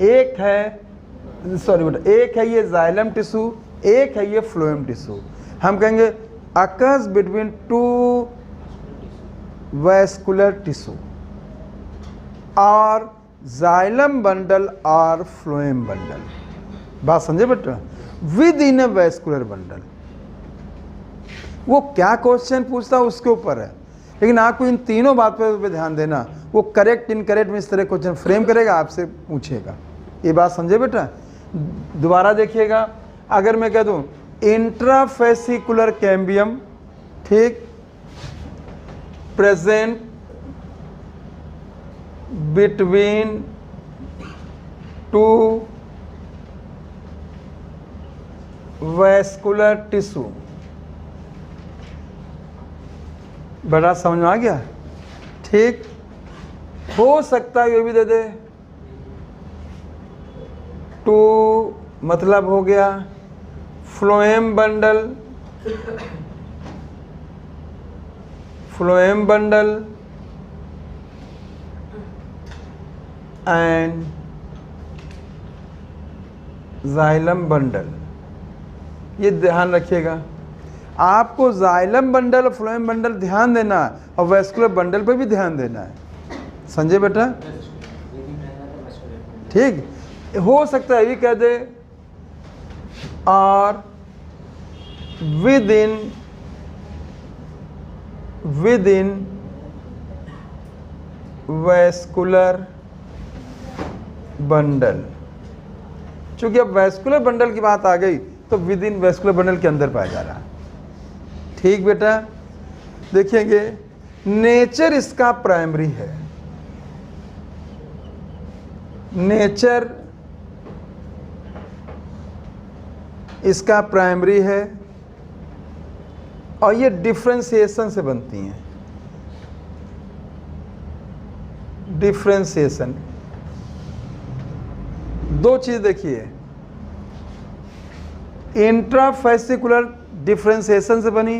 एक है सॉरी बेटा, एक है ये जाइलम टिश्यू, एक है ये फ्लोएम टिश्यू। हम कहेंगे occurs between two vascular tissue और जाइलम बंडल और फ्लोएम बंडल। बात समझे बेटा? With in A vascular bundle. वो क्या क्वेश्चन पूछता है उसके ऊपर है, लेकिन आपको इन तीनों बात पे ध्यान देना। वो करेक्ट इनकरेक्ट में इस तरह क्वेश्चन फ्रेम करेगा, आपसे पूछेगा। ये बात समझे बेटा? दोबारा देखिएगा। अगर मैं कह दूं इंट्राफेसिकुलर कैम्बियम, ठीक, present between two vascular tissue, बड़ा समझ में आ गया? ठीक, हो सकता है ये भी दे दे। टू मतलब हो गया phloem bundle, phloem bundle and xylem bundle. ये ध्यान रखिएगा, आपको जाइलम बंडल और फ्लोएम बंडल ध्यान देना और वैस्कुलर बंडल पे भी ध्यान देना है। समझे बेटा? ठीक, हो सकता है ये कह दे और विद इन वैस्कुलर बंडल। चूंकि अब वैस्कुलर बंडल की बात आ गई तो विद इन वैस्कुलर बंडल के अंदर पाया जा रहा है। ठीक बेटा, देखेंगे नेचर इसका प्राइमरी है, नेचर इसका प्राइमरी है और ये डिफ्रेंसिएशन से बनती हैं। डिफ्रेंसिएशन दो चीज देखिए, इंट्राफेसिकुलर डिफ्रेंसिएशन से बनी,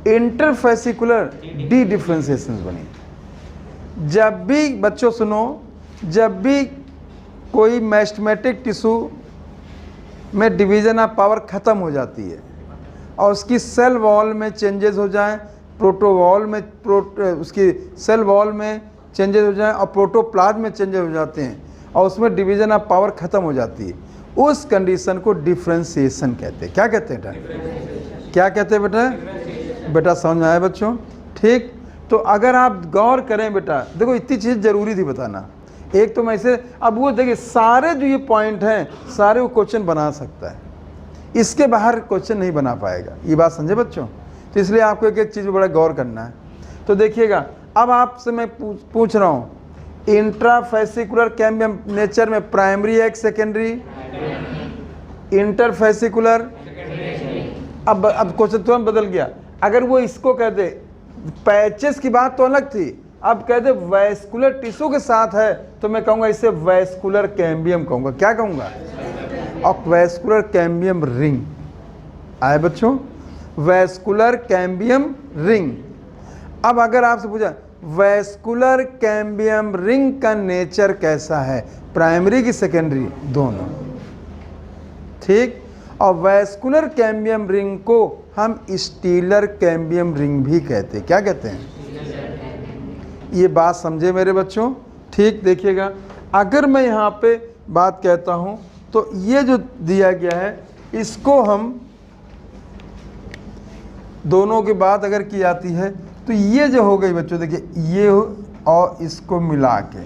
इंटरफेसिकुलर डी डिफ्रेंसिएशन से बनी। जब भी बच्चों सुनो, जब भी कोई मैस्टमेटिक टिश्यू में डिवीजन ऑफ पावर ख़त्म हो जाती है और उसकी सेल वॉल में चेंजेस हो जाएं, प्रोटोवॉल में उसकी सेल वॉल में चेंजेस हो जाएं और प्रोटोप्लाज्म में चेंजेस हो जाते हैं और उसमें डिवीजन ऑफ पावर ख़त्म हो जाती है, उस कंडीशन को डिफ्रेंसिएशन कहते हैं। क्या कहते हैं बेटा? क्या कहते हैं बेटा? बेटा समझ में आया बच्चों? ठीक, तो अगर आप गौर करें बेटा, देखो इतनी चीज़ जरूरी थी बताना। एक तो मैं इसे, अब वो देखिए सारे जो ये पॉइंट हैं सारे वो क्वेश्चन बना सकता है, इसके बाहर क्वेश्चन नहीं बना पाएगा। ये बात समझे बच्चों? तो इसलिए आपको एक एक चीज़ पर बड़ा गौर करना है। तो देखिएगा, अब आपसे मैं पूछ रहा हूँ, इंट्राफेसिकुलर कैम्बियम नेचर में प्राइमरी है कि सेकेंडरी? इंटरफेसिकुलर। अब क्वेश्चन तुरंत बदल गया। अगर वो इसको कह दे, पैचेस की बात तो अलग थी, अब कह दे वैस्कुलर टिश्यू के साथ है, तो मैं कहूँगा इसे वैस्कुलर कैम्बियम कहूँगा। क्या कहूँगा? और वैस्कुलर कैम्बियम रिंग आए बच्चों, वैस्कुलर कैम्बियम रिंग। अब अगर आपसे पूछा वैस्कुलर कैम्बियम रिंग का नेचर कैसा है, प्राइमरी की सेकेंडरी? दोनों। ठीक, और वैस्कुलर कैम्बियम रिंग को हम स्टीलर कैम्बियम रिंग भी कहते हैं। क्या कहते हैं? ये बात समझे मेरे बच्चों? ठीक, देखिएगा, अगर मैं यहाँ पे बात कहता हूँ तो ये जो दिया गया है इसको हम दोनों की बात अगर की जाती है तो ये जो हो गई बच्चों, देखिए ये और इसको मिला के,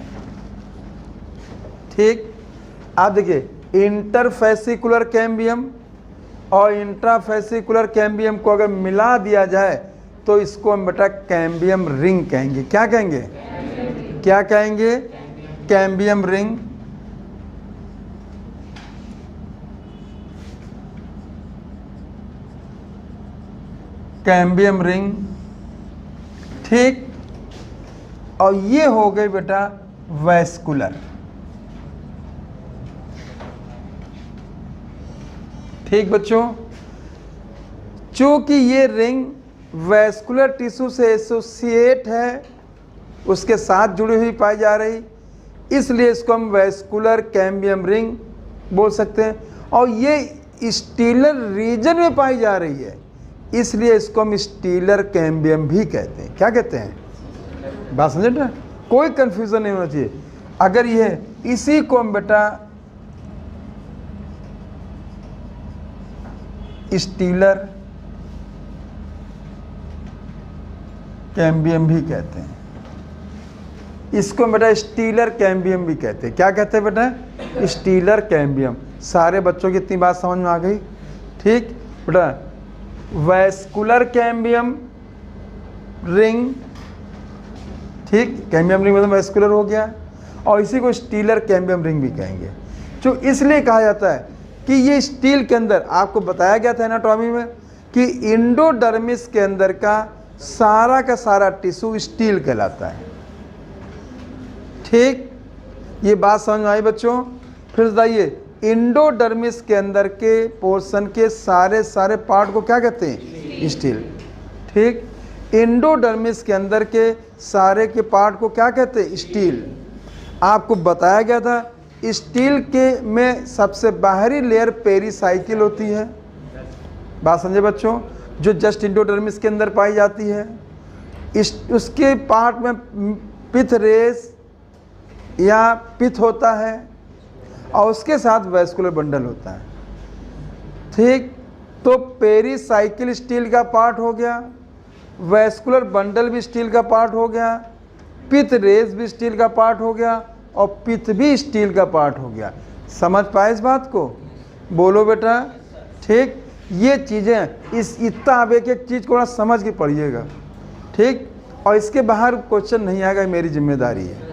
ठीक, आप देखिए इंटरफेसिकुलर कैम्बियम और इंट्राफेसिकुलर कैम्बियम को अगर मिला दिया जाए तो इसको हम बेटा कैम्बियम रिंग कहेंगे। क्या कहेंगे? क्या कहेंगे? Cambium ring. कैम्बियम रिंग, ठीक। और ये हो गई बेटा वैस्कुलर, ठीक बच्चों। चूंकि ये रिंग वैस्कुलर टिश्यू से एसोसिएट है, उसके साथ जुड़ी हुई पाई जा रही, इसलिए इसको हम वैस्कुलर कैम्बियम रिंग बोल सकते हैं। और ये स्टीलर रीजन में पाई जा रही है, इसलिए इसको हम स्टीलर कैम्बियम भी कहते हैं। क्या कहते हैं? बात समझे ना, कोई कंफ्यूजन नहीं होना चाहिए। अगर ये इसी को हम बेटा स्टीलर कैम्बियम भी कहते हैं, इसको बेटा स्टीलर कैम्बियम भी कहते हैं। क्या कहते हैं बेटा? Stealer cambium. सारे बच्चों की इतनी बात समझ में आ गई, ठीक बेटा। वैस्कुलर कैम्बियम रिंग, ठीक, कैम्बियम रिंग मतलब वैस्कुलर हो गया, और इसी को स्टीलर कैम्बियम रिंग भी कहेंगे। जो इसलिए कहा जाता है कि ये स्टील के अंदर, आपको बताया गया था एनाटॉमी में कि इंडोडर्मिस के अंदर का सारा टिश्यू स्टील कहलाता है, ठीक। ये बात समझ में आई बच्चों? फिर बताइए, इंडोडर्मिस के अंदर के पोर्शन के सारे पार्ट को क्या कहते हैं? स्टील, ठीक। इंडोडर्मिस के अंदर के सारे के पार्ट को क्या कहते हैं? स्टील। आपको बताया गया था स्टील के में सबसे बाहरी लेयर पेरीसाइकिल होती है, बात समझे बच्चों, जो जस्ट इंडोडर्मिस के अंदर पाई जाती है। उसके पार्ट में पिथ रेस या पिथ होता है, और उसके साथ वैस्कुलर बंडल होता है, ठीक। तो पेरीसाइकिल स्टील का पार्ट हो गया, वैस्कुलर बंडल भी स्टील का पार्ट हो गया, पिथ रेस भी स्टील का पार्ट हो गया, और पिथ भी स्टील का पार्ट हो गया। समझ पाए इस बात को? बोलो बेटा, ठीक। ये चीज़ें, इस इतना आप एक एक चीज़ को थोड़ा समझ के पढ़िएगा, ठीक। और इसके बाहर क्वेश्चन नहीं आएगा, मेरी जिम्मेदारी है।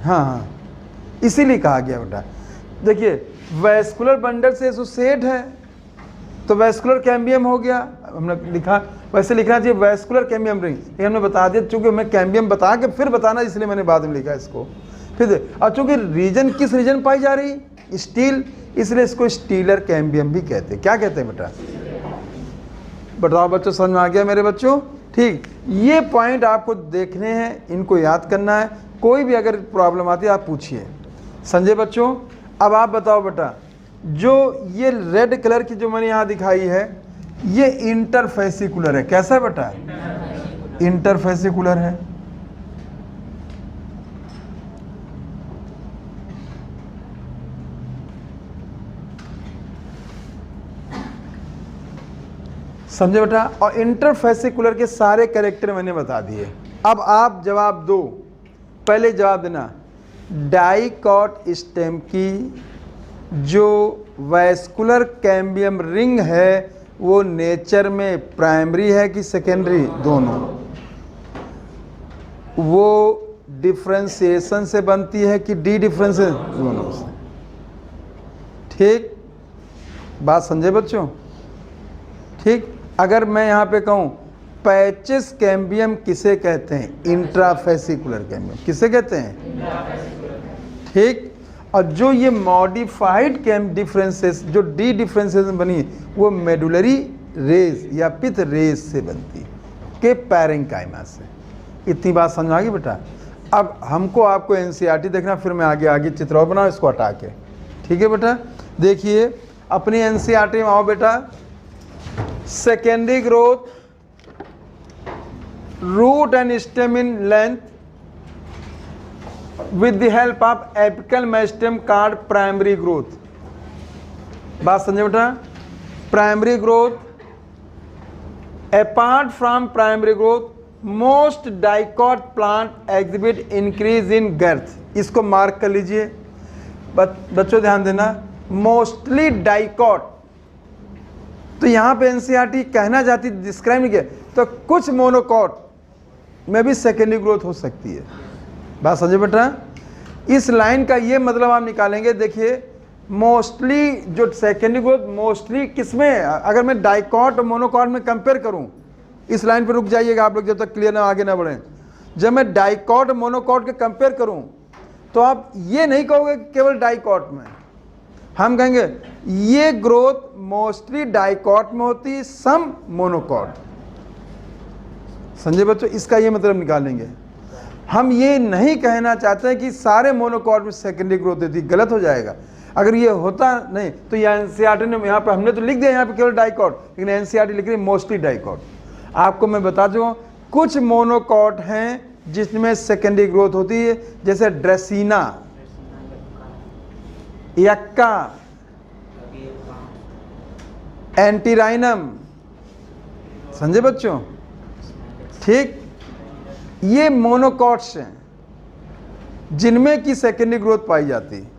हाँ, इसीलिए कहा गया बेटा। देखिए, वैस्कुलर बंडल से एसोसिएट है, तो वैस्कुलर कैम्बियम हो गया। हमने लिखा, वैसे लिखना चाहिए वैस्कुलर कैम्बियम रिंग, ये हमने बता दिया, चूंकि मैं कैम्बियम बता के फिर बताना, इसलिए मैंने बाद में लिखा इसको। फिर और चूंकि रीजन किस रीजन पाई जा रही? स्टील, इसलिए इसको स्टीलर कैम्बियम भी कहते हैं। क्या कहते हैं बेटा? बताओ बच्चों, समझ में आ गया मेरे बच्चों? ठीक। ये पॉइंट आपको देखने हैं, इनको याद करना है। कोई भी अगर प्रॉब्लम आती है आप पूछिए। समझे बच्चों? अब आप बताओ बेटा, जो ये रेड कलर की जो मैंने यहाँ दिखाई है, ये इंटरफेसिकुलर है। कैसा है बेटा? इंटरफेसिकुलर है। समझे बेटा? और इंटरफेसिकुलर के सारे कैरेक्टर मैंने बता दिए। अब आप जवाब दो, पहले जवाब देना, डाइकॉट स्टेम की जो वैस्कुलर कैम्बियम रिंग है वो नेचर में प्राइमरी है कि सेकेंडरी? दोनों। वो डिफ्रेंशिएशन से बनती है कि डी डिफ्रेंशिएशन? दोनों से, ठीक। बात समझे बच्चों? ठीक। अगर मैं यहाँ पे कहूँ पैचेस कैम्बियम किसे कहते हैं? इंट्राफेसिकुलर कैम्बियम किसे कहते हैं? ठीक। और जो ये मॉडिफाइड कैम डिफरेंसेस, जो डी डिफरेंशिएशन बनी वो मेडुलरी रेज या पिथ रेज से बनती के पैरेंकाइमा से। इतनी बात समझ आ गई बेटा? अब हमको आपको एनसीईआरटी देखना, फिर मैं आगे चित्र और बनाऊँ इसको हटा के, ठीक है बेटा? देखिए अपनी एनसीईआरटी में आओ बेटा। Secondary growth, root and stem in length with the help of apical meristem called primary growth। बात समझे बेटा? Primary growth, apart from primary growth most dicot plant exhibit increase in girth. इसको मार्क कर लीजिए बच्चों, ध्यान देना। मोस्टली डाइकॉट तो यहाँ पे एनसीईआरटी कहना चाहती, डिस्क्राइब नहीं किया, तो कुछ मोनोकॉट में भी सेकेंडरी ग्रोथ हो सकती है। बात समझे बेटा? इस लाइन का ये मतलब आप निकालेंगे, देखिए मोस्टली जो सेकेंडरी ग्रोथ मोस्टली किसमें, अगर मैं डाइकॉट और मोनोकॉट में कंपेयर करूं, इस लाइन पे रुक जाइएगा आप लोग जब तक क्लियर ना आगे ना बढ़ें। जब मैं डाइकॉट और मोनोकॉट के कंपेयर करूं तो आप ये नहीं कहोगे केवल डाइकॉट में, हम कहेंगे ये ग्रोथ मोस्टली डाइकॉट में होती है, सम मोनोकॉट। समझे बच्चों? इसका ये मतलब निकालेंगे। हम ये नहीं कहना चाहते हैं कि सारे मोनोकॉट में सेकेंडरी ग्रोथ होती, गलत हो जाएगा। अगर ये होता नहीं तो ये एनसीईआरटी ने यहाँ पे, हमने तो लिख दिया यहाँ पे केवल डाइकॉट, लेकिन एनसीईआरटी लिख रही है मोस्टली डाइकॉट। आपको मैं बता दूँ कुछ मोनोकॉट हैं जिसमें सेकेंडरी ग्रोथ होती है, जैसे ड्रेसीना, यक्का, एंटीराइनम। समझे बच्चों? ठीक, ये मोनोकॉट्स हैं जिनमें की सेकेंडरी ग्रोथ पाई जाती है।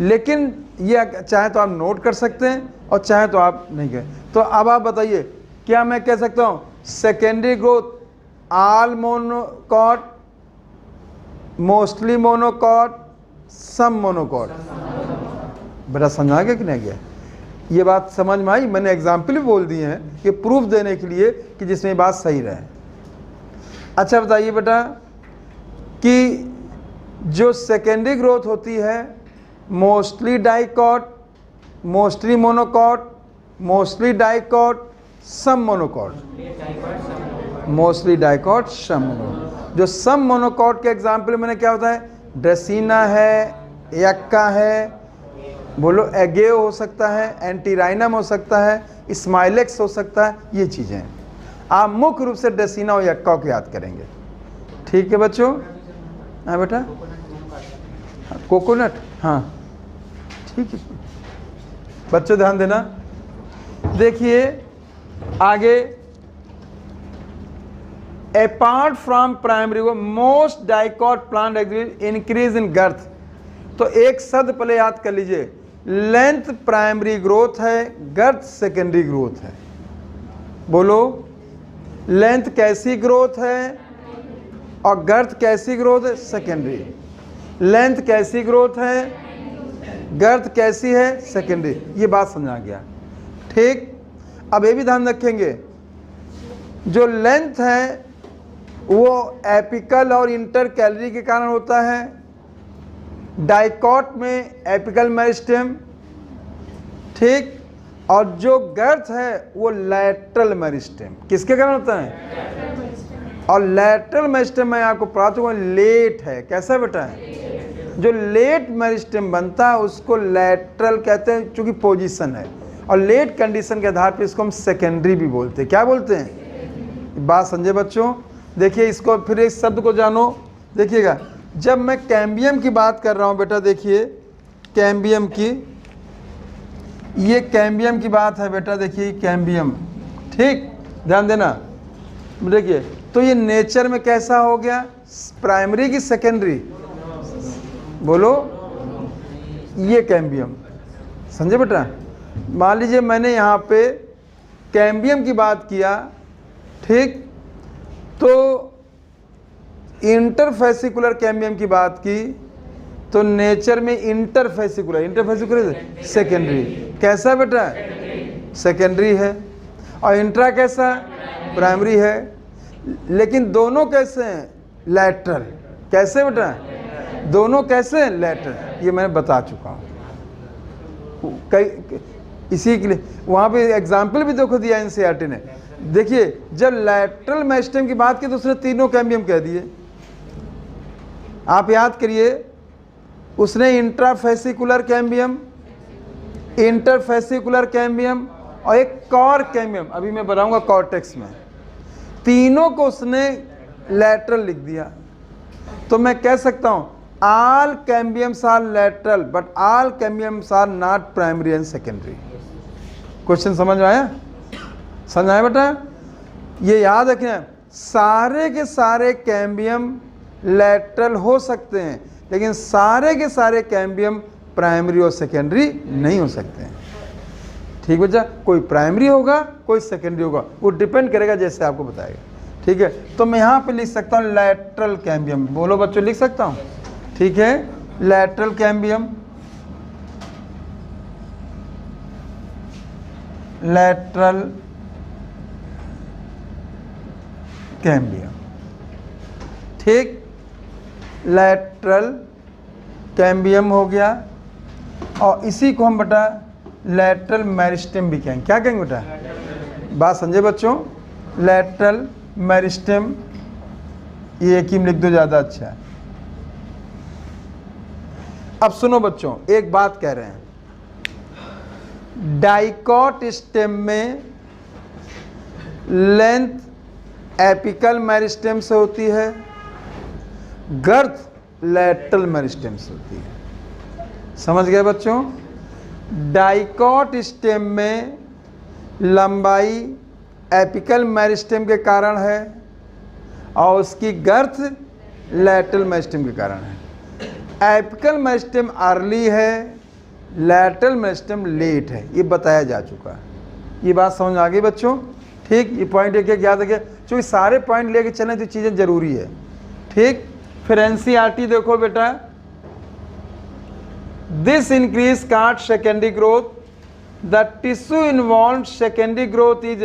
लेकिन ये चाहे तो आप नोट कर सकते हैं और चाहे तो आप नहीं कहें। तो अब आप बताइए, क्या मैं कह सकता हूं secondary growth all monocot, mostly monocot, some monocot? बेटा समझा गया कि नहीं गया? ये बात समझ में आई? मैंने एग्जाम्पल भी बोल दिए हैं कि प्रूफ देने के लिए कि जिसमें बात सही रहे। अच्छा बताइए बेटा कि जो सेकेंडरी ग्रोथ होती है mostly dicot, mostly monocot, mostly dicot, some monocot? Mostly dicot, some monocot. जो सम मोनोकॉट के एग्जाम्पल मैंने क्या होता है, ड्रेसीना है, यक्का है, बोलो एगेओ हो सकता है, एंटीराइनम हो सकता है, स्माइलेक्स हो सकता है, ये चीज़ें हैं। आप मुख्य रूप से ड्रेसीना और यक्का को याद करेंगे। ठीक है बच्चों? हाँ बेटा, कोकोनट, हाँ ठीक है बच्चों, ध्यान देना। देखिए आगे, अपार्ट फ्रॉम प्राइमरी वो most dicot plant exhibit increase in girth. तो एक शब्द पहले याद कर लीजिए, लेंथ प्राइमरी ग्रोथ है, गर्थ सेकेंडरी ग्रोथ है। बोलो, लेंथ कैसी ग्रोथ है और गर्थ कैसी ग्रोथ है? सेकेंडरी। लेंथ कैसी ग्रोथ है, गर्थ कैसी है? सेकेंडरी। ये बात समझा गया। ठीक, अब ये भी ध्यान रखेंगे, जो लेंथ है वो एपिकल और इंटर कैलरी के कारण होता है। डाइकॉट में एपिकल मेरिस्टेम, ठीक, और जो गर्थ है वो लैटरल मेरिस्टेम। किसके कारण होता है? और लैटरल मेरिस्टेम मैं आपको पढ़ा चुका हूं, लेट है। कैसा बेटा है? जो लेट मेरिस्टेम बनता है उसको लैटरल कहते हैं, चूंकि पोजीशन है, और लेट कंडीशन के आधार पर इसको हम सेकेंडरी भी बोलते हैं। क्या बोलते हैं? बात समझे बच्चों? देखिए इसको फिर एक शब्द को जानो। देखिएगा, जब मैं कैम्बियम की बात कर रहा हूँ बेटा, देखिए कैम्बियम की, ये कैम्बियम की बात है बेटा। देखिए कैम्बियम, ठीक, ध्यान देना। देखिए तो ये नेचर में कैसा हो गया, प्राइमरी की सेकेंडरी? बोलो, ये कैम्बियम। समझे बेटा? मान लीजिए मैंने यहाँ पे कैम्बियम की बात किया, ठीक, तो इंटरफेसिकुलर कैम्बियम की बात की तो नेचर में इंटरफेसिकुलर सेकेंडरी। कैसा बेटा? सेकेंडरी है। और इंट्रा कैसा? प्राइमरी है। लेकिन दोनों कैसे हैं? लैटरल। कैसे बेटा? दोनों कैसे हैं? लैटरल। ये मैंने बता चुका हूँ कई, इसी के लिए वहाँ पे एग्जाम्पल भी देखो दिया एनसीईआरटी ने। देखिए जब लैटरल मेरिस्टेम की बात की तो उसने तीनों कैम्बियम कह दिए। आप याद करिए, उसने इंट्राफेसिकुलर कैम्बियम, इंटरफेसिकुलर कैम्बियम और एक कॉर कैम्बियम, अभी मैं बताऊंगा कॉर्टेक्स में, तीनों को उसने लैटरल लिख दिया। तो मैं कह सकता हूं all cambiums are lateral but all cambiums are not primary and secondary. Question समझ में आया? समझ आया बेटा? ये याद रखना, सारे के सारे कैम्बियम लैटरल हो सकते हैं, लेकिन सारे के सारे कैम्बियम प्राइमरी और सेकेंडरी नहीं हो सकते हैं। ठीक बच्चा, कोई प्राइमरी होगा कोई सेकेंडरी होगा, वो डिपेंड करेगा जैसे आपको बताएगा। ठीक है, तो मैं यहाँ पे लिख सकता हूँ लैटरल कैम्बियम। बोलो बच्चों, लिख सकता हूँ। ठीक है, लैटरल कैम्बियम, लैटरल कैम्बियम। ठीक, लैटरल कैम्बियम हो गया, और इसी को हम बेटा लैटरल मेरिस्टेम भी कहेंगे। क्या कहेंगे बेटा? बात समझे बच्चों? लैटरल मेरिस्टेम, ये एक ही में लिख दो, ज़्यादा अच्छा है। अब सुनो बच्चों, एक बात कह रहे हैं, डाइकॉट स्टेम में लेंथ एपिकल मेरिस्टेम से होती है, गर्थ लैटरल मेरिस्टेम से होती है। समझ गए बच्चों? डाइकॉट स्टेम में लंबाई एपिकल मेरिस्टेम के कारण है और उसकी गर्थ लैटरल मेरिस्टेम के कारण है। एपिकल मेरिस्टेम अर्ली है, लैटरल मेरिस्टेम लेट है, ये बताया जा चुका है। ये बात समझ आ गई बच्चों? ठीक, ये पॉइंट एक एक याद रखिए, क्योंकि सारे पॉइंट लेके चलें तो चीज़ें ज़रूरी है। ठीक, फिर एनसीईआरटी देखो बेटा, this increase called secondary growth, the tissue involve secondary growth is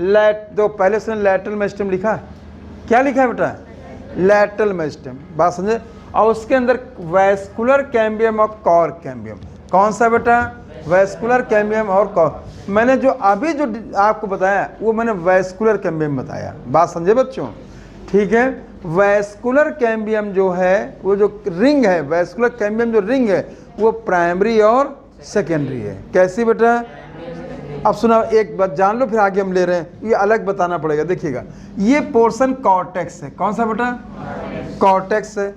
लैट, दो पहले से लैटरल मेरिस्टेम लिखा है, क्या लिखा है बेटा? Lateral meristem. बात समझे? और उसके अंदर वैस्कुलर कैम्बियम और कॉर कैम्बियम। कौन सा बेटा? वैस्कुलर कैम्बियम और कॉर। मैंने जो अभी जो आपको बताया वो मैंने वैस्कुलर कैम्बियम बताया। बात समझे बच्चों? ठीक है, वैस्कुलर कैम्बियम जो है, वो जो रिंग है, वैस्कुलर कैम्बियम जो रिंग है, वो प्राइमरी और सेकेंडरी है। कैसी बेटा? अब सुना, एक बात जान लो, फिर आगे हम ले रहे हैं, ये अलग बताना पड़ेगा। देखिएगा, ये पोर्शन कॉर्टेक्स है। कौन सा बेटा? कॉर्टेक्स है।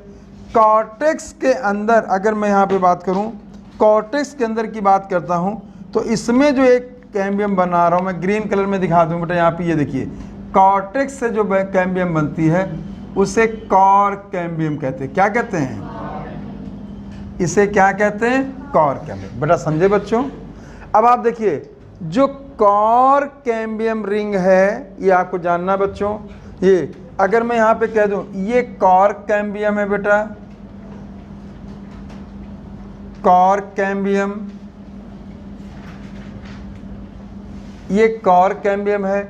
कॉर्टेक्स के अंदर अगर मैं यहाँ पे बात करूँ, कॉर्टेक्स के अंदर की बात करता हूँ, तो इसमें जो एक कैम्बियम बना रहा हूँ मैं, ग्रीन कलर में दिखा दूँ बेटा, यहाँ पे ये देखिए, कॉर्टेक्स से जो कैम्बियम बनती है उसे कॉर कैम्बियम कहते हैं। क्या कहते हैं? इसे क्या कहते हैं? Cork cambium. बेटा समझे बच्चों? अब आप देखिए, जो कॉर कैम्बियम रिंग है, ये आपको जानना बच्चों। ये अगर मैं यहाँ पे कह दूं ये कॉर कैम्बियम है बेटा, कॉर कैम्बियम, ये कॉर कैम्बियम है।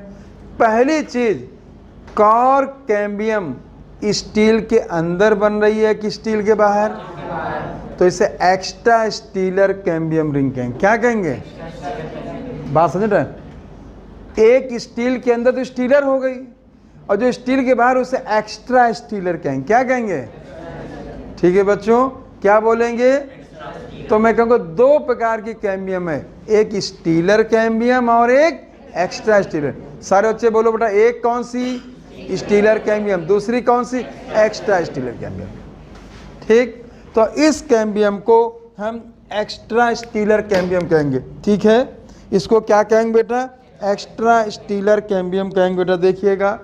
पहली चीज, कॉर कैम्बियम स्टील के अंदर बन रही है कि स्टील के बाहर? तो इसे एक्स्ट्रा स्टीलर कैम्बियम रिंग कहेंगे। क्या कहेंगे? बात समझ रहे हैं? एक स्टील के अंदर तो स्टीलर हो गई, और जो स्टील के बाहर उसे एक्स्ट्रा स्टीलर कहेंगे। क्या कहेंगे? ठीक है बच्चों, क्या बोलेंगे? तो मैं कहूँगा दो प्रकार की कैम्बियम है, एक स्टीलर कैम्बियम और एक एक्स्ट्रा स्टीलर। सारे बच्चे बोलो बेटा, एक कौन सी? स्टीलर कैम्बियम, दूसरी कौन सी? Extra stealer cambium. ठीक, तो इस कैम्बियम को हम एक्स्ट्रा स्टीलर कैम्बियम कहेंगे। ठीक है, इसको क्या कहेंगे बेटा? एक्स्ट्रा स्टीलर कैम्बियम कहेंगे बेटा। देखिएगा,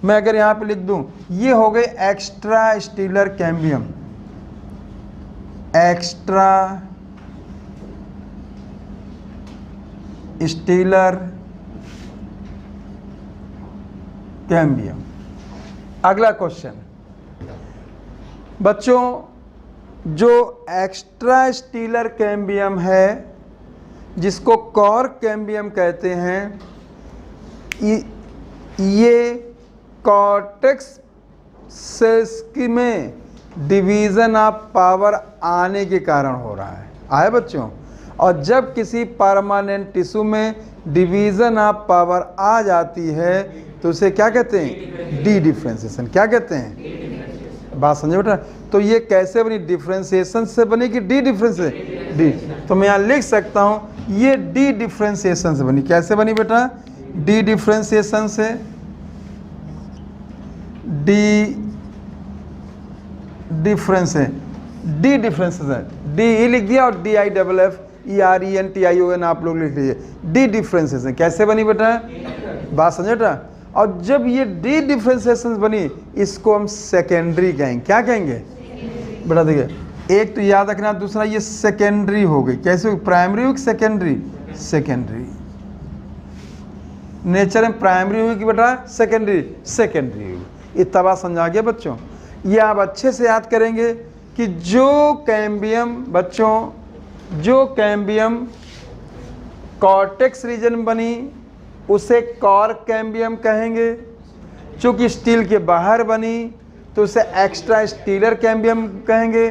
मैं अगर यहाँ पे लिख दूँ, ये हो गए extra stealer cambium, extra stealer cambium. अगला क्वेश्चन बच्चों, जो एक्स्ट्रा स्टीलर कैम्बियम है, जिसको कॉर कैम्बियम कहते हैं, ये कॉर्टेक्स से में डिवीज़न ऑफ पावर आने के कारण हो रहा है। आए बच्चों? और जब किसी परमानेंट टिश्यू में डिवीज़न ऑफ पावर आ जाती है तो उसे क्या कहते हैं? D differentiation. क्या कहते हैं? बात समझे बेटा? तो ये कैसे बनी? डिफ्रेंशिएशन से बनी कि डी डिफ्रेंशिएशन? डी। तो मैं यहाँ लिख सकता हूँ, ये डी डिफ्रेंशिएशन से बनी। कैसे बनी बेटा? डी डिफ्रेंशिएशन से। डी डिफरेंस है, डी डिफरेंस है, डी ई लिख दिया और D I double F E R E N T I O N आप लोग लिख लीजिए। डी डिफ्रेंसिएशन कैसे बनी बेटा? बात समझे बेटा? और जब ये डी डिफ्रेंसिएशन बनी, इसको हम सेकेंडरी कहेंगे। क्या कहेंगे बेटा? देखिए, एक तो याद रखना, दूसरा ये सेकेंडरी हो गई। कैसे? प्राइमरी हो कि सेकेंडरी? सेकेंडरी। नेचर में प्राइमरी हुई कि बेटा सेकेंडरी? सेकेंडरी हुई। इतना बात समझा गया बच्चों। ये आप अच्छे से याद करेंगे कि जो कैम्बियम बच्चों, जो कैम्बियम कॉर्टेक्स रीजन बनी उसे कॉर कैम्बियम कहेंगे। चूँकि स्टील के बाहर बनी तो उसे एक्स्ट्रा स्टीलर कैम्बियम कहेंगे।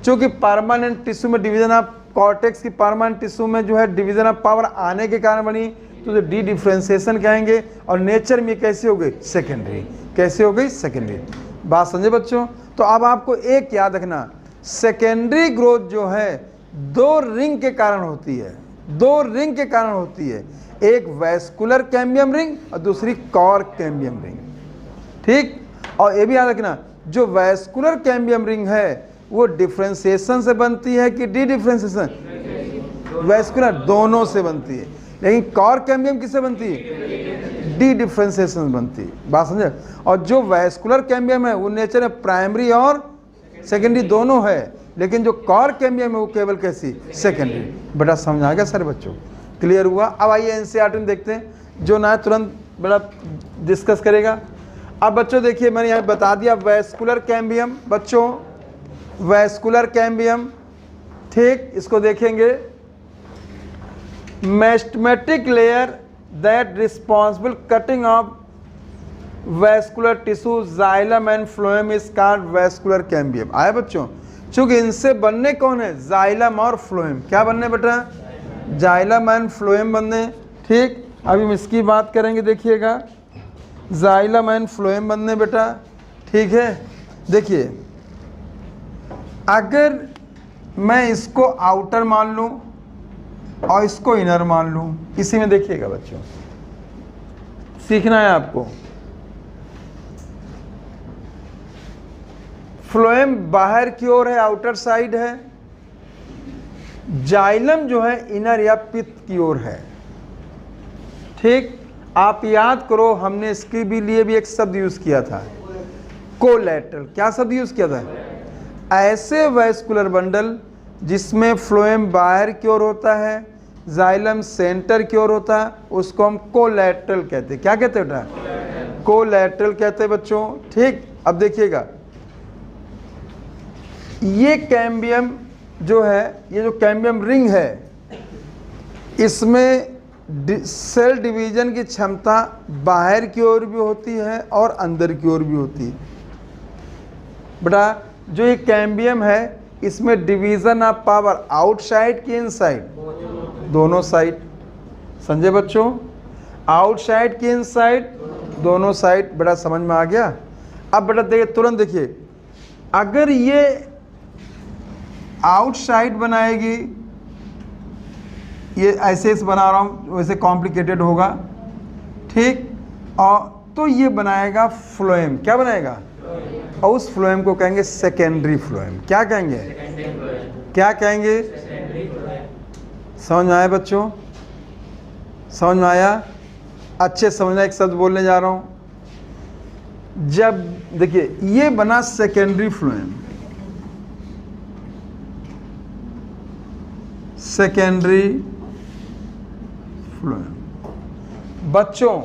चूँकि परमानेंट टिश्यू में डिवीजन ऑफ कॉर्टेक्स की परमानेंट टिश्यू में जो है डिवीजन ऑफ पावर आने के कारण बनी तो उसे डी डिफ्रेंसिएशन कहेंगे। और नेचर में कैसे हो गई? सेकेंडरी। कैसे हो गई? सेकेंडरी। बात समझे बच्चों? तो अब आपको एक याद रखना, सेकेंडरी ग्रोथ जो है दो रिंग के कारण होती है। दो रिंग के कारण होती है, एक वैस्कुलर कैम्बियम रिंग और दूसरी कॉर कैम्बियम रिंग। ठीक, और ये भी याद रखना, जो वैस्कुलर कैम्बियम रिंग है वो डिफ्रेंसिएशन से बनती है कि डी डिफ्रेंसिएशन? वैस्कुलर दोनों से बनती है। लेकिन कॉर कैम्बियम किससे बनती है? डी डिफ्रेंसिएशन बनती है। बात समझे? और जो वैस्कुलर कैम्बियम है वो नेचर में प्राइमरी और सेकेंडरी दोनों है, लेकिन जो कॉर कैम्बियम है वो केवल कैसी? सेकेंडरी। बेटा समझ आ गया सारे बच्चों? क्लियर हुआ? अब आइए एनसीईआरटी में देखते हैं, जो ना तुरंत बड़ा डिस्कस करेगा। अब बच्चों देखिए, मैंने यहाँ बता दिया वैस्कुलर कैम्बियम। बच्चों वैस्कुलर कैम्बियम, ठीक, इसको देखेंगे। Meristematic layer that responsible cutting off vascular tissue xylem and phloem is called vascular cambium. आया बच्चों? चूंकि इनसे बनने कौन है? जाइलम और फ्लोएम। क्या बनने बेटा? जाइलम एंड फ्लोएम बनने। ठीक, अभी हम इसकी बात करेंगे, देखिएगा, जाइलम एंड फ्लोएम बनने बेटा। ठीक है, देखिए, अगर मैं इसको आउटर मान लूं और इसको इनर मान लूं, इसी में देखिएगा बच्चों, सीखना है आपको। फ्लोएम बाहर की ओर है, आउटर साइड है। जाइलम जो है इनर या पित्त की ओर है। ठीक, आप याद करो, हमने इसके भी लिए भी एक शब्द यूज किया था, कोलैटरल। क्या शब्द यूज किया था? ऐसे वैस्कुलर बंडल जिसमें फ्लोएम बाहर की ओर होता है, जाइलम सेंटर की ओर होता है, उसको हम कोलैटरल कहते हैं। क्या कहते हैं बेटा? कोलैटरल कहते हैं बच्चों। ठीक, अब देखिएगा, ये कैम्बियम जो है, ये जो कैम्बियम रिंग है, इसमें सेल डिवीजन की क्षमता बाहर की ओर भी होती है और अंदर की ओर भी होती है। बेटा जो ये कैम्बियम है इसमें डिवीजन ऑफ पावर आउटसाइड की इनसाइड? दोनों साइड। समझे बच्चों? आउटसाइड की इनसाइड, दोनों साइड। बेटा समझ में आ गया? अब बेटा देखिए, तुरंत देखिए, अगर ये आउटसाइड बनाएगी, ये ऐसे बना रहा हूँ, वैसे कॉम्प्लिकेटेड होगा। ठीक, और तो ये बनाएगा फ्लोएम। क्या बनाएगा? और उस फ्लोएम को कहेंगे सेकेंडरी फ्लोएम। क्या कहेंगे? क्या कहेंगे? समझ में आया बच्चों? समझ में आया? अच्छे समझना, एक शब्द बोलने जा रहा हूं। जब देखिए ये बना सेकेंडरी फ्लोएम, सेकेंडरी फ्लोएम बच्चों,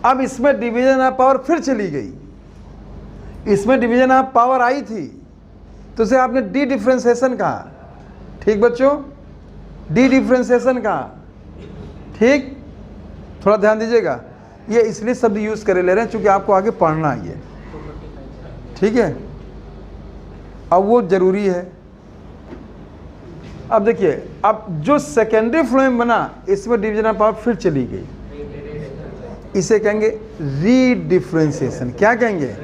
अब इसमें डिवीजन ऑफ पावर फिर चली गई। इसमें डिवीजन ऑफ पावर आई थी तो उसे आपने डी डिफ्रेंसिएशन कहा। ठीक बच्चों, डी डिफ्रेंसिएशन कहा। ठीक, थोड़ा ध्यान दीजिएगा, ये इसलिए शब्द यूज करे ले रहे हैं क्योंकि आपको आगे पढ़ना है ये। ठीक है, अब वो जरूरी है। अब देखिए, अब जो सेकेंडरी फ्लोएम बना इसमें डिवीजन ऑफ पावर फिर चली गई, इसे कहेंगे रीडिफ्रेंसिएशन। क्या कहेंगे?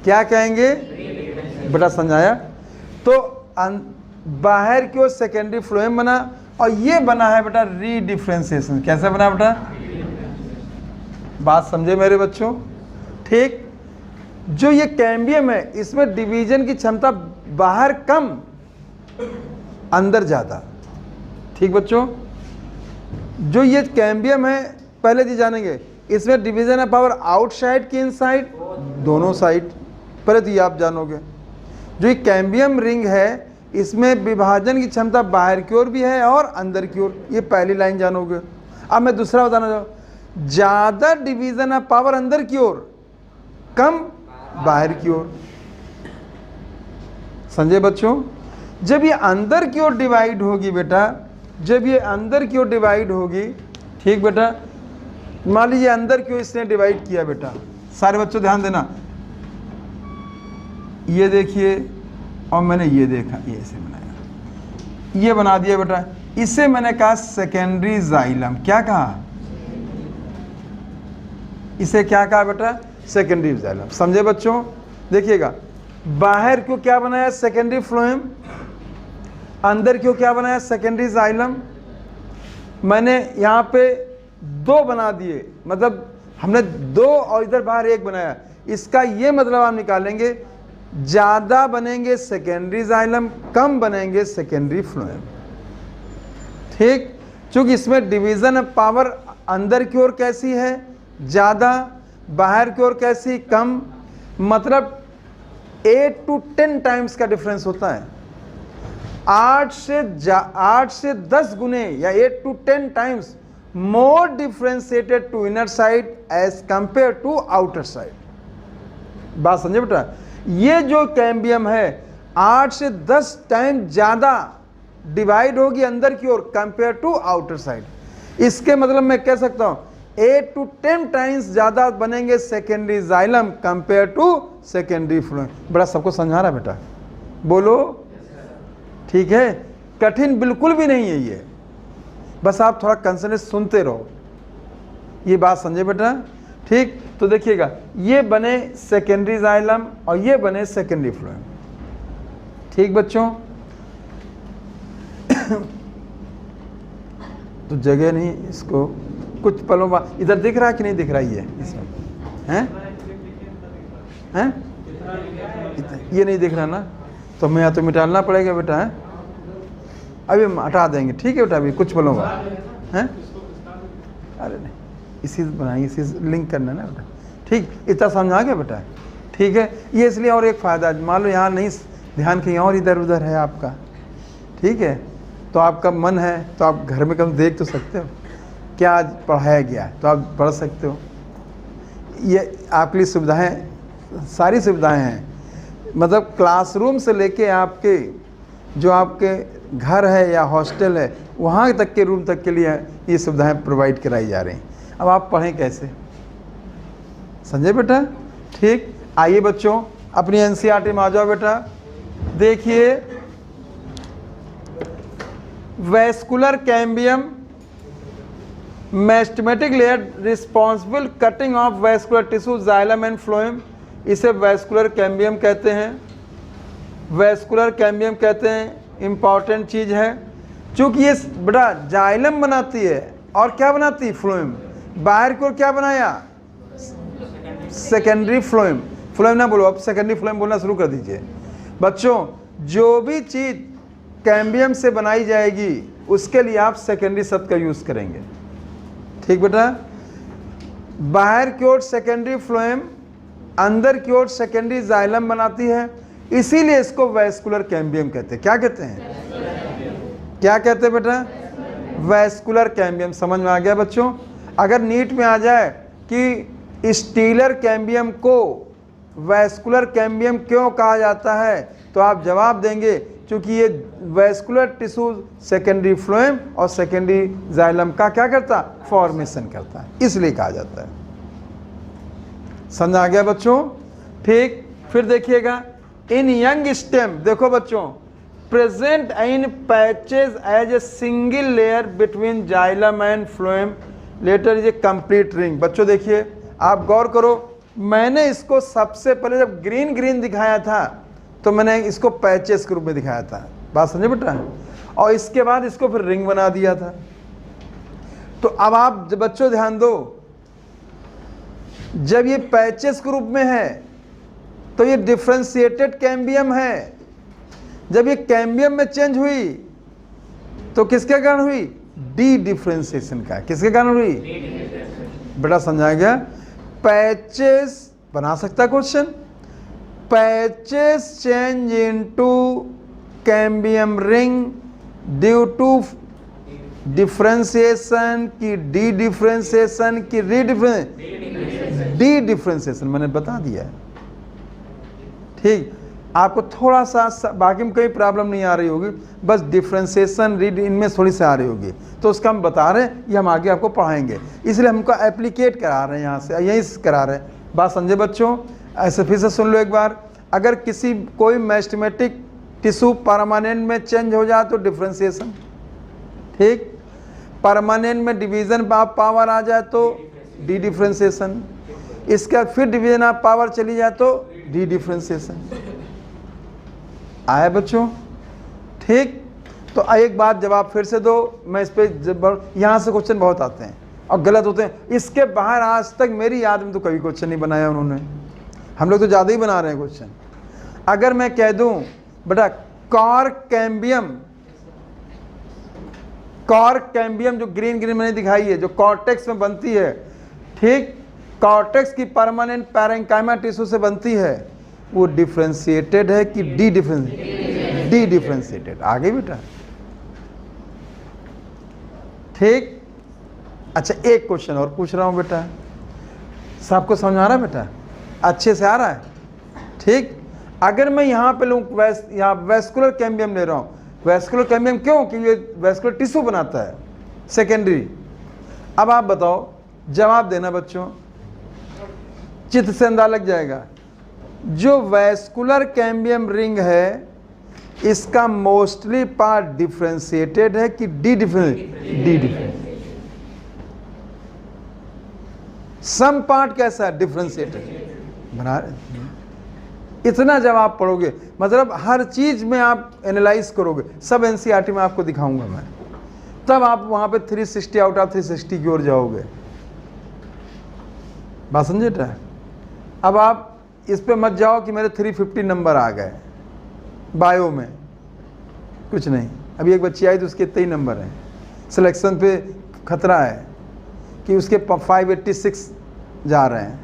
क्या कहेंगे? बेटा समझाया? तो बाहर की ओर सेकेंडरी फ्लोएम बना और ये बना है बेटा रीडिफ्रेंसिएशन। कैसे बना बेटा? बात समझे मेरे बच्चों? ठीक, जो ये कैम्बियम है इसमें डिवीजन की क्षमता बाहर कम, अंदर ज़्यादा। ठीक बच्चों, जो ये कैम्बियम है पहले जी जानेंगे, इसमें डिवीजन ऑफ पावर आउटसाइड की इनसाइड, दोनों साइड। पहले तो ये आप जानोगे। जो ये कैम्बियम रिंग है इसमें विभाजन की क्षमता बाहर की ओर भी है और अंदर की ओर। ये पहली लाइन जानोगे। अब मैं दूसरा बताना चाहूँ, ज़्यादा डिवीज़न ऑफ पावर अंदर की ओर, कम बाहर की ओर। समझे बच्चों? जब ये अंदर की ओर डिवाइड होगी बेटा, जब ये अंदर की ओर डिवाइड होगी, ठीक बेटा, मान लीजिए अंदर की ओर इसने डिवाइड किया बेटा, सारे बच्चों ध्यान देना, ये देखिए और मैंने ये देखा, ये इसे बनाया, ये बना दिया बेटा, इसे मैंने कहा सेकेंडरी जाइलम। क्या कहा? इसे क्या कहा बेटा? Secondary xylem. समझे बच्चों? देखिएगा, बाहर क्यों क्या बनाया? Secondary phloem. अंदर क्यों क्या बनाया? Secondary xylem. मैंने यहाँ पे दो बना दिए, मतलब हमने दो और इधर बाहर एक बनाया। इसका ये मतलब आप निकालेंगे, ज़्यादा बनेंगे सेकेंडरी जाइलम, कम बनेंगे सेकेंडरी फ्लोएम। ठीक, चूँकि इसमें डिवीज़न ऑफ पावर अंदर की ओर कैसी है? ज़्यादा, बाहर की ओर कैसी? कम। मतलब 8 to 10 टाइम्स का डिफरेंस होता है। 8 से 10 गुने या 8 to 10 times more differentiated to inner side as compare to outer side. बात समझे बेटा? ये जो कैम्बियम है 8 से 10 टाइम ज़्यादा डिवाइड होगी अंदर की ओर कंपेयर टू आउटर साइड। इसके मतलब मैं कह सकता हूँ 8 to 10 टाइम्स ज़्यादा बनेंगे secondary xylem compare to secondary phloem. बड़ा सबको समझा रहा बेटा? बोलो। ठीक है, कठिन बिल्कुल भी नहीं है ये, बस आप थोड़ा कंसंट्रेट सुनते रहो। ये बात समझे बेटा? ठीक, तो देखिएगा, ये बने सेकेंडरी जाइलम और ये बने सेकेंडरी फ्लोएम। ठीक बच्चों? तो जगह नहीं, इसको कुछ पलों बाद इधर दिख रहा है कि नहीं दिख रहा है? इसमें हैं हैं? ये नहीं दिख रहा ना, तो मैं या तो मिटाना पड़ेगा बेटा। है अभी हम हटा देंगे, ठीक है बेटा, अभी कुछ पलों बाद। हैं? अरे नहीं, इसी बनाइए, इसी लिंक करना ना बेटा। ठीक, इतना समझा गया बेटा? ठीक है, ये इसलिए और एक फ़ायदा, मान लो यहाँ नहीं, ध्यान कहीं और इधर उधर है आपका, ठीक है, तो आपका मन है तो आप घर में कम देख तो सकते हो क्या आज पढ़ाया गया है, तो आप पढ़ सकते हो। ये आपके लिए सुविधाएं, सारी सुविधाएं हैं, मतलब क्लासरूम से लेके आपके जो आपके घर है या हॉस्टल है वहाँ तक के रूम तक के लिए ये सुविधाएं प्रोवाइड कराई जा रही हैं। अब आप पढ़ें कैसे? समझे बेटा? ठीक, आइए बच्चों अपनी एनसीईआरटी में आ जाओ बेटा। देखिए, vascular cambium meristematic layer responsible cutting off vascular tissue xylem and phloem, इसे वैस्कुलर कैम्बियम कहते हैं। वैस्कुलर कैम्बियम कहते हैं, इम्पॉर्टेंट चीज़ है, चूँकि ये बड़ा जाइलम बनाती है और क्या बनाती है? फ्लोएम। बाहर की ओर क्या बनाया? Secondary phloem. फ्लोएम ना बोलो, अब सेकेंडरी फ्लोएम बोलना शुरू कर दीजिए बच्चों। जो भी चीज़ कैम्बियम से बनाई जाएगी उसके लिए आप सेकेंडरी शब्द का यूज़ करेंगे। ठीक बेटा? बाहर की ओर सेकेंडरी फ्लोएम, अंदर की ओर सेकेंडरी जाइलम बनाती है, इसीलिए इसको वैस्कुलर कैम्बियम कहते हैं। क्या कहते हैं? क्या कहते हैं बेटा? Vascular cambium. समझ में आ गया बच्चों? अगर नीट में आ जाए कि स्टीलर कैम्बियम को वैस्कुलर कैम्बियम क्यों कहा जाता है, तो आप जवाब देंगे क्योंकि ये वैस्कुलर टिश्यू सेकेंडरी फ्लोएम और सेकेंडरी जाइलम का क्या करता? फॉर्मेशन करता है, इसलिए कहा जाता है। समझ आ गया बच्चों? ठीक, फिर देखिएगा, इन यंग स्टेम, देखो बच्चों, present in patches as a single layer between xylem and phloem, later is a complete ring. बच्चों देखिए, आप गौर करो, मैंने इसको सबसे पहले जब ग्रीन ग्रीन दिखाया था तो मैंने इसको पैचेस के रूप में दिखाया था। बात समझे बेटा? और इसके बाद इसको फिर रिंग बना दिया था। तो अब आप बच्चों ध्यान दो, जब ये पैचेस के रूप में है तो ये डिफ्रेंशिएटेड कैम्बियम है। जब ये कैम्बियम में चेंज हुई तो किसके कारण हुई? डी डिफ्रेंशिएशन का। किसके कारण हुई? बेटा समझा गया? पैचेस बना सकता question, patches change into cambium ring due to differentiation की डी डिफ्रेंसिएशन की डी डिफ्रेंसिएशन मैंने बता दिया है। ठीक, आपको थोड़ा सा बाकी में कोई प्रॉब्लम नहीं आ रही होगी, बस डिफ्रेंसिएशन रीड इनमें थोड़ी सी आ रही होगी, तो उसका हम बता रहे हैं, ये हम आगे आपको पढ़ाएंगे, इसलिए हमको एप्लीकेट करा रहे हैं, यहाँ से यहीं से करा रहे हैं। बात समझे बच्चों? ऐसे फिर से सुन लो एक बार। अगर कोई मैथमेटिक टिश्यू परमानेंट में चेंज हो जाए तो डिफ्रेंसिएशन, ठीक, परमानेंट में डिवीजन ऑफ पावर आ जाए तो डी डिफ्रेंसिएशन, इसका फिर डिवीजन ऑफ पावर चली जाए तो डी डिफ्रेंसिएशन। आया बच्चों? ठीक, तो एक बात जवाब फिर से दो, मैं इस पर यहाँ से क्वेश्चन बहुत आते हैं और गलत होते हैं, इसके बाहर आज तक मेरी याद में तो कभी क्वेश्चन नहीं बनाया उन्होंने, हम लोग तो ज़्यादा ही बना रहे हैं क्वेश्चन। अगर मैं कह दूं बेटा कॉर्कैम्बियम जो ग्रीन मैंने दिखाई है, जो कॉर्टेक्स में बनती है, ठीक, कॉर्टेक्स की परमानेंट पैरेंकाइमा टिश्यू से बनती है, वो डिफ्रेंशिएटेड है कि डी डिफ्रेंशिएटेड? आगे बेटा, ठीक। अच्छा, एक क्वेश्चन और पूछ रहा हूं बेटा, सबको समझ आ रहा है बेटा? अच्छे से आ रहा है? ठीक, अगर मैं यहाँ पे लूँ यहाँ वेस्कुलर कैम्बियम ले रहा हूँ, वेस्कुलर कैम्बियम क्यों? कि ये वेस्कुलर टिश्यू बनाता है, सेकेंडरी। अब आप बताओ, जवाब देना बच्चों, चित्त से अंदाजा लग जाएगा। जो वेस्कुलर कैम्बियम रिंग है, इसका मोस्टली पार्ट डिफ्रेंशिएटेड है कि डी डिफ्रेंशिएटेड? सम पार्ट कैसा है? डिफ्रेंशिएटेड। बना रहे? इतना जब आप पढ़ोगे, मतलब हर चीज में आप एनालाइज करोगे, सब एनसीईआरटी में आपको दिखाऊंगा मैं, तब आप वहां पे 360 आउट ऑफ 360 की ओर जाओगे। बात समझे? अब आप इस पे मत जाओ कि मेरे 350 नंबर आ गए बायो में, कुछ नहीं। अभी एक बच्ची आई तो उसके इतने ही नंबर हैं, सिलेक्शन पे खतरा है कि उसके 586 जा रहे हैं,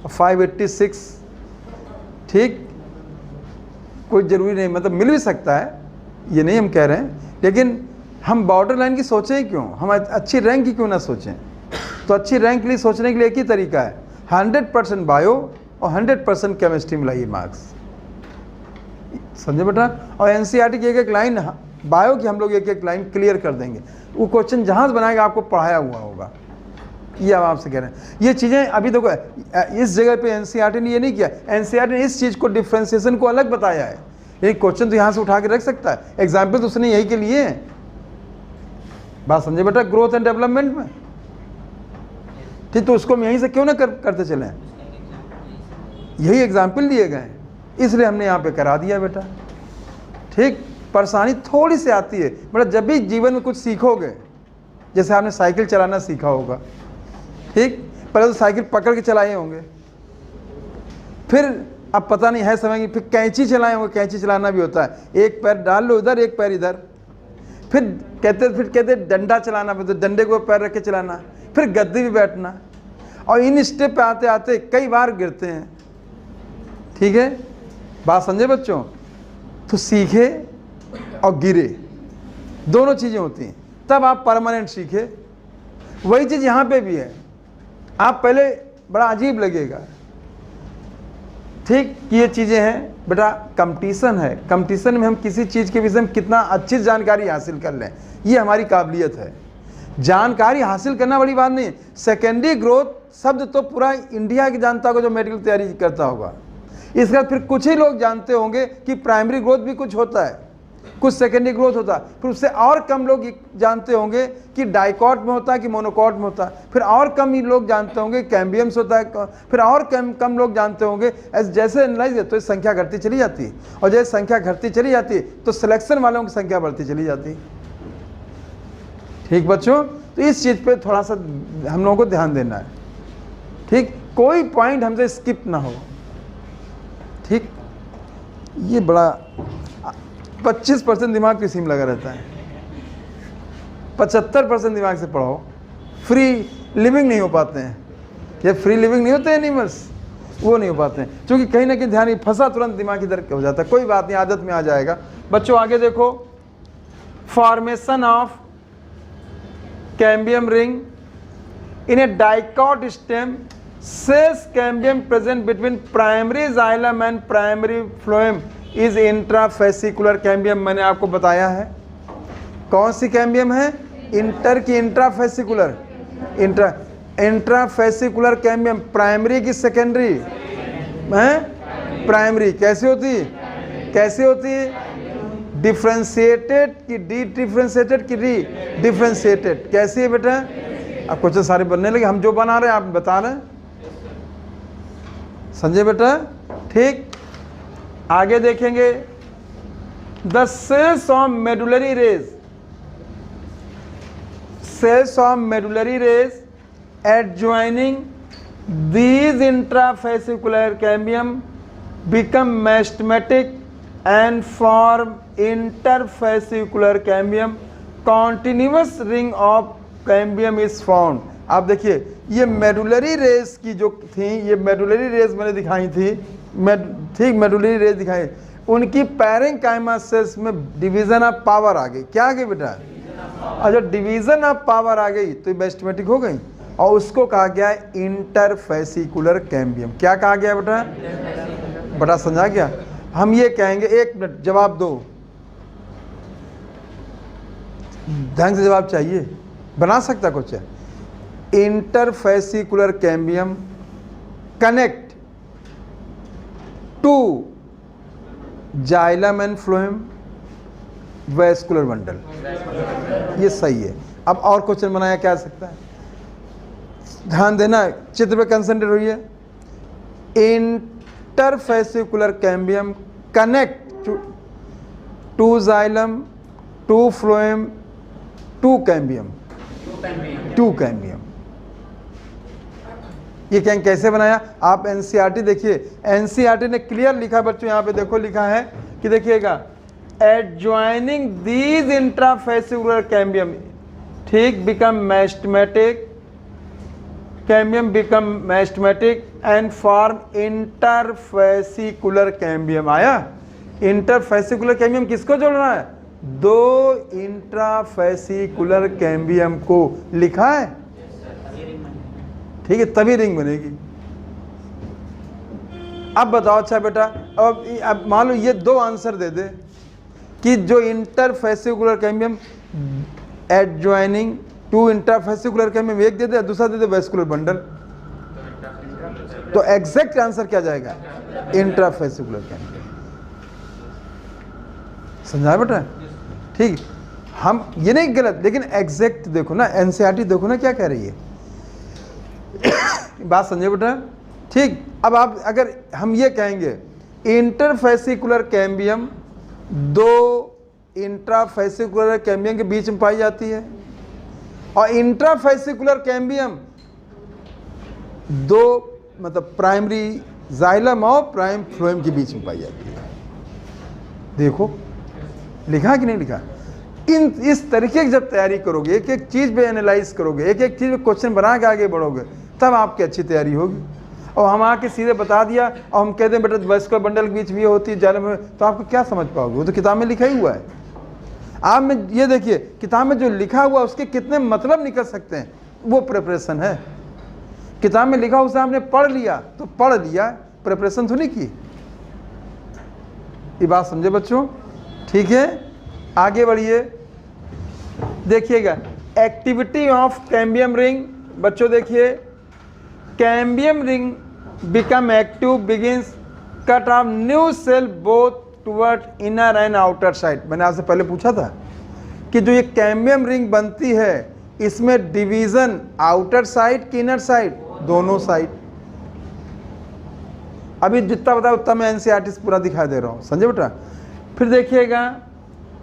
586, ठीक, कोई ज़रूरी नहीं, मतलब मिल भी सकता है, ये नहीं हम कह रहे हैं, लेकिन हम बॉर्डर लाइन की सोचें ही क्यों, हम अच्छी रैंक की क्यों ना सोचें? तो अच्छी रैंक के लिए सोचने के लिए एक ही तरीका है, 100% बायो और 100% केमिस्ट्री मिलाइए मार्क्स, समझे बेटा? और एनसीईआरटी की एक लाइन, बायो की हम लोग एक लाइन क्लियर कर देंगे, वो क्वेश्चन जहाँ से बनाएगा आपको पढ़ाया हुआ होगा। ये अब आपसे कह रहे हैं, ये चीज़ें अभी देखो इस जगह पे एनसीईआरटी ने ये नहीं किया, एनसीईआरटी ने इस चीज़ को डिफ्रेंसिएशन को अलग बताया है, लेकिन क्वेश्चन तो यहाँ से उठा के रख सकता है, एग्जाम्पल तो उसने यही के लिए है। बात समझे बेटा? ग्रोथ एंड डेवलपमेंट में, ठीक, तो उसको हम यहीं से क्यों ना करते चलें, यही एग्जाम्पल दिए गए, इसलिए हमने यहाँ पे करा दिया बेटा। ठीक, परेशानी थोड़ी सी आती है बेटा, जब भी जीवन में कुछ सीखोगे, जैसे आपने साइकिल चलाना सीखा होगा, ठीक, पहले तो साइकिल पकड़ के चलाए होंगे, फिर अब पता नहीं है समय कि फिर कैंची चलाए होंगे, कैंची चलाना भी होता है, एक पैर डाल लो इधर, एक पैर इधर, फिर कहते डंडा चलाना, तो डंडे को पैर रख के चलाना, फिर गद्दी भी बैठना, और इन स्टेप पे आते आते कई बार गिरते हैं, ठीक है? बात समझे बच्चों? तो सीखे और गिरे, दोनों चीज़ें होती हैं, तब आप परमानेंट सीखे। वही चीज़ यहाँ पे भी है, आप पहले बड़ा अजीब लगेगा, ठीक, कि ये चीज़ें हैं बेटा, कंपटीशन है, कंपटीशन में हम किसी चीज़ के विषय में कितना अच्छी जानकारी हासिल कर लें, ये हमारी काबिलियत है। जानकारी हासिल करना बड़ी बात नहीं, सेकेंडरी ग्रोथ शब्द तो पूरा इंडिया की जानता होगा जो मेडिकल तैयारी करता होगा, इसके बाद फिर कुछ ही लोग जानते होंगे कि प्राइमरी ग्रोथ भी कुछ होता है, कुछ सेकेंडरी ग्रोथ होता है, फिर उससे और कम लोग जानते होंगे कि डाइकॉट में होता है कि मोनोकॉट में होता है, फिर और कम ही लोग जानते होंगे कैम्बियम्स होता है, फिर और कम लोग जानते होंगे। जैसे एनालाइज है तो संख्या घटती चली जाती है, और जैसे संख्या घटती चली जाती है तो सिलेक्शन वालों की संख्या बढ़ती चली जाती है। ठीक बच्चों, तो इस चीज़ पे थोड़ा सा हम लोगों को ध्यान देना है, ठीक, कोई पॉइंट हमसे स्किप ना हो, ठीक। ये बड़ा 25% दिमाग किसी में लगा रहता है, 75% दिमाग से पढ़ो, फ्री लिविंग नहीं हो पाते हैं, ये फ्री लिविंग नहीं होते एनिमल्स, वो नहीं हो पाते हैं, क्योंकि कहीं ना कहीं ध्यान फंसा, तुरंत दिमाग इधर हो जाता है। कोई बात नहीं, आदत में आ जाएगा। बच्चों आगे देखो, formation of cambium ring in a dicot stem says cambium present between primary xylem and primary phloem is intrafascicular cambium. मैंने आपको बताया है कौन सी कैम्बियम है, इंटर की इंट्राफेसिकुलर, इंट्राफेसिकुलर कैम्बियम। प्राइमरी की सेकेंडरी है, प्राइमरी कैसे होती है, कैसे होती है, डिफ्रेंशिएटेड की डी डिफ्रेंशिएटेड की री डिफ्रेंशिएटेड। कैसी है बेटा, अब क्वेश्चन सारे बनने लगे, हम जो बना रहे हैं आप बता रहे हैं, समझे बेटा। ठीक, आगे देखेंगे the cells of medullary rays, cells of medullary rays adjoining these intrafascicular cambium become meristematic and form interfascicular cambium. Continuous ring of cambium is found. आप देखिए ये मेडुलरी रेज की जो थी, ये मेडुलरी रेज मैंने दिखाई थी, ठीक मेडुलरी रेज दिखाई, उनकी पैरेंकाइमा सेल्स में डिवीजन ऑफ पावर आ गई। क्या आ गई बेटा, और जब डिवीजन ऑफ पावर आ गई तो मेरिस्टेमेटिक हो गई, और उसको कहा गया इंटरफेसिकुलर कैम्बियम। क्या कहा गया बेटा, बड़ा समझा गया। हम ये कहेंगे, एक मिनट जवाब दो, ढंग से जवाब चाहिए, बना सकता कुछ है। Interfascicular cambium connect to xylem and phloem vascular bundle, ये सही है। अब और क्वेश्चन बनाया क्या सकता है, ध्यान देना, चित्र पे कंसंट्रेट होइए। Interfascicular cambium connect to xylem to phloem to cambium, to cambium. ये क्या कैसे बनाया, आप एनसीईआरटी देखिए, एनसीईआरटी ने क्लियर लिखा बच्चों, यहाँ पे देखो लिखा है कि देखिएगा adjoining these intrafascicular cambium, ठीक, become meristematic, cambium become meristematic and form interfascicular cambium। आया, interfascicular cambium किसको जोड़ रहा है, दो इंट्राफेसिकुलर कैम्बियम को लिखा है, ठीक है, तभी रिंग बनेगी। अब बताओ, अच्छा बेटा, अब मान लो ये दो आंसर दे दे कि जो interfascicular cambium adjoining to interfascicular cambium, एक दे दे, दूसरा दे दे वेस्कुलर बंडल, तो एग्जैक्ट आंसर क्या जाएगा, इंट्राफेसिकुलर कैम्बियम। समझा बेटा, ठीक। हम ये नहीं गलत, लेकिन एग्जैक्ट देखो ना, एनसीईआरटी देखो ना क्या कह रही है, बात समझे बेटा, ठीक। अब आप अगर हम ये कहेंगे इंटरफेसिकुलर कैम्बियम दो इंट्राफेसिकुलर कैम्बियम के बीच में पाई जाती है, और इंट्राफेसिकुलर कैम्बियम दो मतलब प्राइमरी जाइलम और प्राइम फ्लोएम के बीच में पाई जाती है। देखो लिखा कि नहीं लिखा, इस तरीके की जब तैयारी करोगे, एक एक चीज़ पे एनालाइज करोगे, एक एक चीज़ पे क्वेश्चन बना के आगे बढ़ोगे, तब आपकी अच्छी तैयारी होगी। और हम आके सीधे बता दिया और हम कहते हैं बेटा वेस्कुलर बंडल के बीच भी होती है जाइलम में, तो आपको क्या समझ पाओगे, वो तो किताब में लिखा ही हुआ है। आप में ये देखिए, किताब में जो लिखा हुआ उसके कितने मतलब निकल सकते हैं, वो प्रिपरेशन है। किताब में लिखा उसे आपने पढ़ लिया तो पढ़ लिया, प्रिपरेशन तो नहीं की। ये बात समझे बच्चों, ठीक है। आगे बढ़िए, देखिएगा एक्टिविटी ऑफ कैम्बियम रिंग। बच्चों देखिए, cambium ring become active begins cut off new cell both toward inner and outer side। मैंने आपसे पहले पूछा था कि जो ये कैम्बियम रिंग बनती है इसमें डिवीजन आउटर साइड की इनर साइड, दोनों साइड। अभी जितना बताया उतना मैं एनसीईआरटी से पूरा दिखा दे रहा हूँ, समझे बेटा। फिर देखिएगा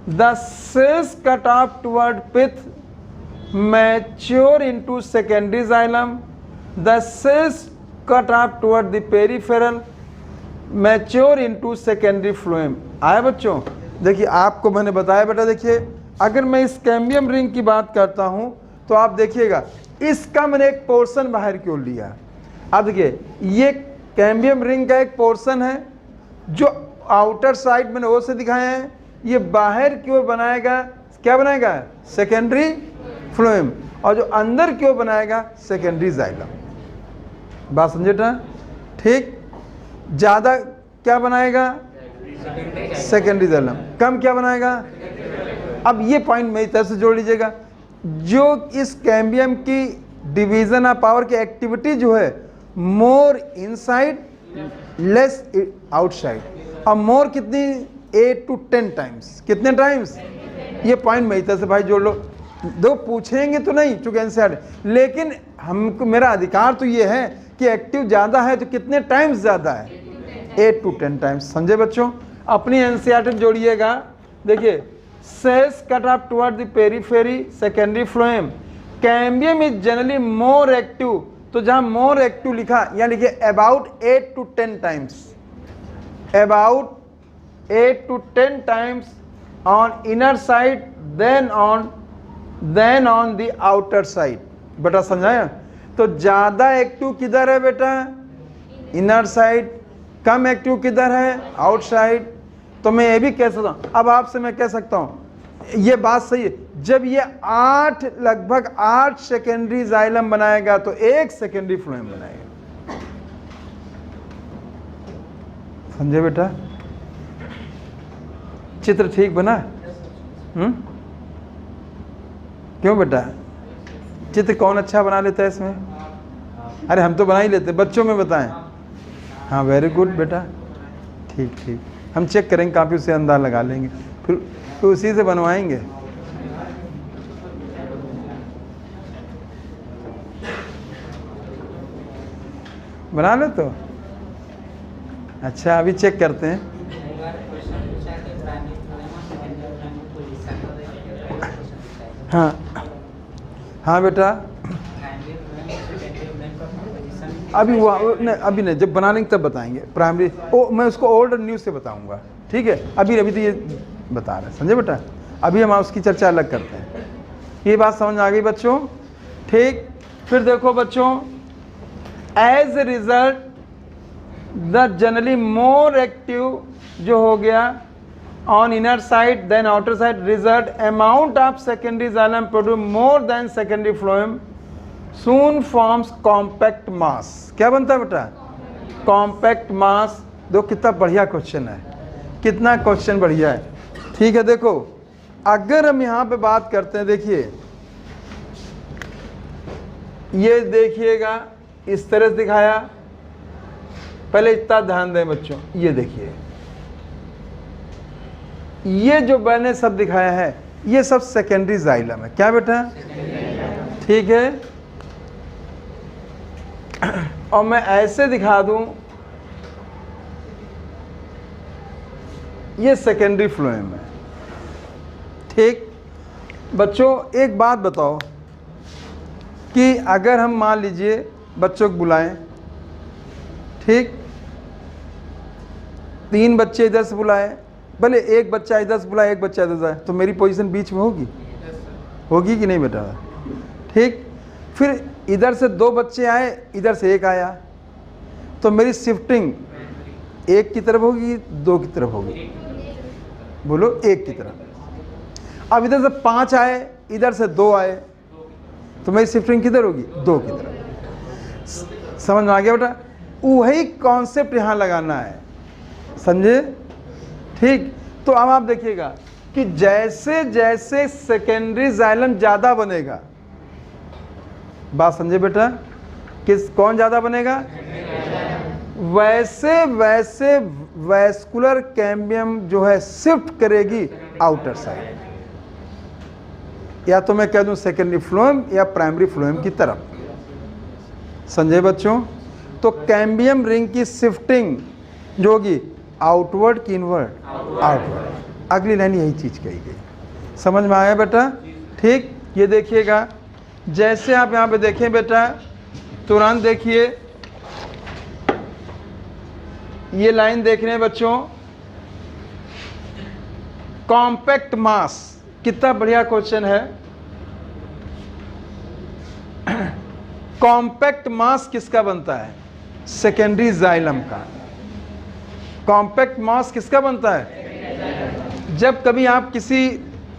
the cells cut off toward pith mature into secondary xylem, the cells cut off toward the peripheral mature into secondary phloem। आया बच्चों, देखिए आपको मैंने बताया बेटा, देखिए अगर मैं इस कैम्बियम रिंग की बात करता हूं तो आप देखिएगा इसका मैंने एक पोर्शन बाहर की ओर लिया। अब देखिए ये कैम्बियम रिंग का एक पोर्शन है जो आउटर साइड मैंने ओ से दिखाए हैं, ये बाहर की ओर बनाएगा, क्या बनाएगा, सेकेंडरी फ्लोएम। और जो अंदर की ओर बनाएगा सेकेंडरी जाइलम। बात समझे बेटा? ठीक। ज़्यादा क्या बनाएगा? Secondary xylem. कम क्या बनाएगा? अब ये पॉइंट मेरी तरफ से जोड़ लीजिएगा। जो इस कैम्बियम की डिवीजन ऑफ पावर की एक्टिविटी जो है, मोर इनसाइड लेस आउटसाइड, और मोर कितनी? 8 to 10 टाइम्स। कितने टाइम्स? ये पॉइंट मेरी तरफ से भाई जोड़ लो। दो पूछेंगे तो नहीं चूंकि एनसीईआरटी, लेकिन हमको, मेरा अधिकार तो ये है कि एक्टिव ज़्यादा है तो कितने टाइम्स ज़्यादा है? 8 to 10 टाइम्स। समझे बच्चों? अपनी एनसीईआरटी जोड़िएगा। देखिए, cells cut off toward the periphery secondary phloem, cambium is generally more active. तो जहां मोर एक्टिव लिखा, यहाँ लिखिए about 8 to 10 times, about 8 to 10 times on inner side than on the outer side. बेटा समझाया? तो ज़्यादा एक्टिव किधर है बेटा? Inner side. कम एक्टिव किधर है? आउटसाइड। तो मैं ये भी कह सकता हूँ, अब आपसे मैं कह सकता हूँ, ये बात सही है, जब ये लगभग 8 सेकेंडरी जाइलम बनाएगा तो 1 सेकेंडरी फ्लोएम बनाएगा। समझे बेटा? चित्र ठीक बना? क्यों बेटा? चित्र कौन अच्छा बना लेता है इसमें? अरे हम तो बना ही लेते, बच्चों में बताएं। हाँ, वेरी गुड बेटा। ठीक ठीक, हम चेक करेंगे, काफ़ी उससे अंदाज़ लगा लेंगे, फिर उसी से बनवाएंगे। बना लो तो अच्छा, अभी चेक करते हैं। हाँ हाँ बेटा, अभी वो नहीं, अभी नहीं, जब बना लेंगे तब बताएंगे। प्राइमरी मैं उसको ओल्ड और न्यू से बताऊंगा, ठीक है? अभी तो ये बता रहे हैं, समझे बेटा? अभी हम उसकी चर्चा अलग करते हैं। ये बात समझ आ गई बच्चों? ठीक। फिर देखो बच्चों, as a result the generally more active जो हो गया on inner side than outer side, result amount of secondary xylem produce more than secondary phloem soon forms compact mass. क्या बनता है बेटा? Compact mass. दो, कितना बढ़िया क्वेश्चन है, कितना क्वेश्चन बढ़िया है। ठीक है, देखो अगर हम यहाँ पे बात करते हैं, देखिए ये देखिएगा, इस तरह से दिखाया। पहले इतना ध्यान दें बच्चों, ये देखिए, ये जो मैंने सब दिखाया है ये सब सेकेंडरी जाइलम है। क्या बेटा? ठीक है। और मैं ऐसे दिखा दूं, ये सेकेंडरी फ्लोएम है। ठीक बच्चों, एक बात बताओ कि अगर हम मान लीजिए बच्चों को बुलाएं, ठीक, 3 बच्चे इधर से बुलाएं, भले एक बच्चा इधर से बुलाए, एक बच्चा इधर जाए, तो मेरी पोजीशन बीच में होगी? होगी कि नहीं बेटा? ठीक। फिर इधर से 2 बच्चे आए, इधर से 1 आया, तो मेरी शिफ्टिंग 1 की तरफ होगी, 2 की तरफ होगी? बोलो, 1 की तरफ। अब इधर से 5 आए, इधर से 2 आए, तो मेरी शिफ्टिंग किधर होगी? 2 की तरफ। समझ में आ गया बेटा? वही कॉन्सेप्ट यहाँ लगाना है, समझे? ठीक। तो अब आप देखिएगा कि जैसे जैसे सेकेंडरी जाइलम ज़्यादा बनेगा, बात समझे बेटा? कौन ज़्यादा बनेगा? वैसे वैसे वैस्कुलर कैम्बियम जो है शिफ्ट करेगी आउटर साइड, या तो मैं कह दूं सेकेंडरी फ्लोएम या प्राइमरी फ्लोएम की तरफ। समझे बच्चों? तो कैम्बियम रिंग की शिफ्टिंग जो होगी आउटवर्ड की इनवर्ड? आउटवर्ड। अगली लाइन यही चीज़ कही गई। समझ में आया बेटा? ठीक। ये देखिएगा, जैसे आप यहाँ पे देखें बेटा, तुरंत देखिए, ये लाइन देख रहे हैं बच्चों, कॉम्पैक्ट मास। कितना बढ़िया क्वेश्चन है। कॉम्पैक्ट मास किसका बनता है? सेकेंडरी जाइलम का। कॉम्पैक्ट मास किसका बनता है? जब कभी आप किसी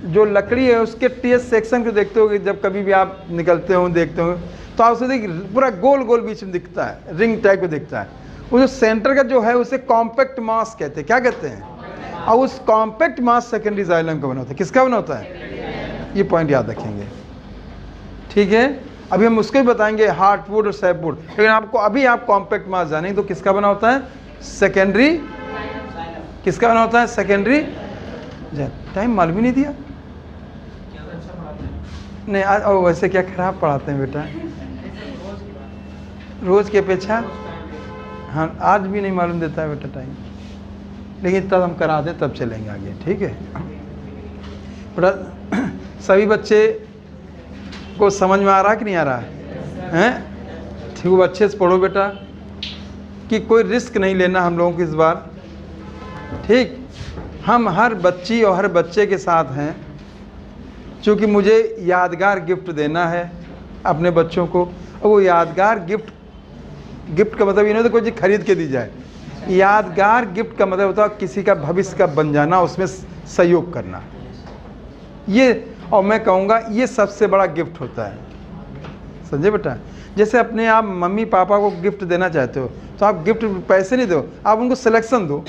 जो लकड़ी है उसके टीएस सेक्शन को देखते हो, जब कभी भी आप निकलते हो देखते हो तो आप उसे देखिए पूरा गोल गोल बीच में दिखता है, रिंग टाइप का दिखता है। वो जो सेंटर का जो है उसे कॉम्पैक्ट मास कहते हैं। क्या कहते हैं? और उस कॉम्पैक्ट मास सेकेंडरी जाइलम का बना होता है। किसका बना होता है? ये पॉइंट याद रखेंगे, ठीक है। अभी हम उसको भी बताएंगे हार्टवुड और सैपवुड, लेकिन आपको अभी आप कॉम्पैक्ट मास जानेंगे तो किसका बना होता है? सेकेंडरी। किसका बना होता है? सेकेंडरी। टाइम मालूम ही नहीं दिया। नहीं आज वैसे क्या खराब पढ़ाते हैं बेटा, रोज की अपेक्षा। हाँ आज भी नहीं मालूम देता है बेटा टाइम, लेकिन तब हम करा दें तब चलेंगे आगे, ठीक है बेटा। सभी बच्चे को समझ में आ रहा है कि नहीं आ रहा है? ठीक, वो अच्छे से पढ़ो बेटा, कि कोई रिस्क नहीं लेना हम लोगों को इस बार, ठीक। हम हर बच्ची और हर बच्चे के साथ हैं, क्योंकि मुझे यादगार गिफ्ट देना है अपने बच्चों को। और वो यादगार गिफ्ट का मतलब ये नहीं होता कोई चीज़ खरीद के दी जाए। यादगार गिफ्ट का मतलब होता है किसी का भविष्य का बन जाना, उसमें सहयोग करना। ये, और मैं कहूँगा ये सबसे बड़ा गिफ्ट होता है, समझे बेटा। जैसे अपने आप मम्मी पापा को गिफ्ट देना चाहते हो तो आप गिफ्ट पैसे नहीं दो, आप उनको सिलेक्शन दो।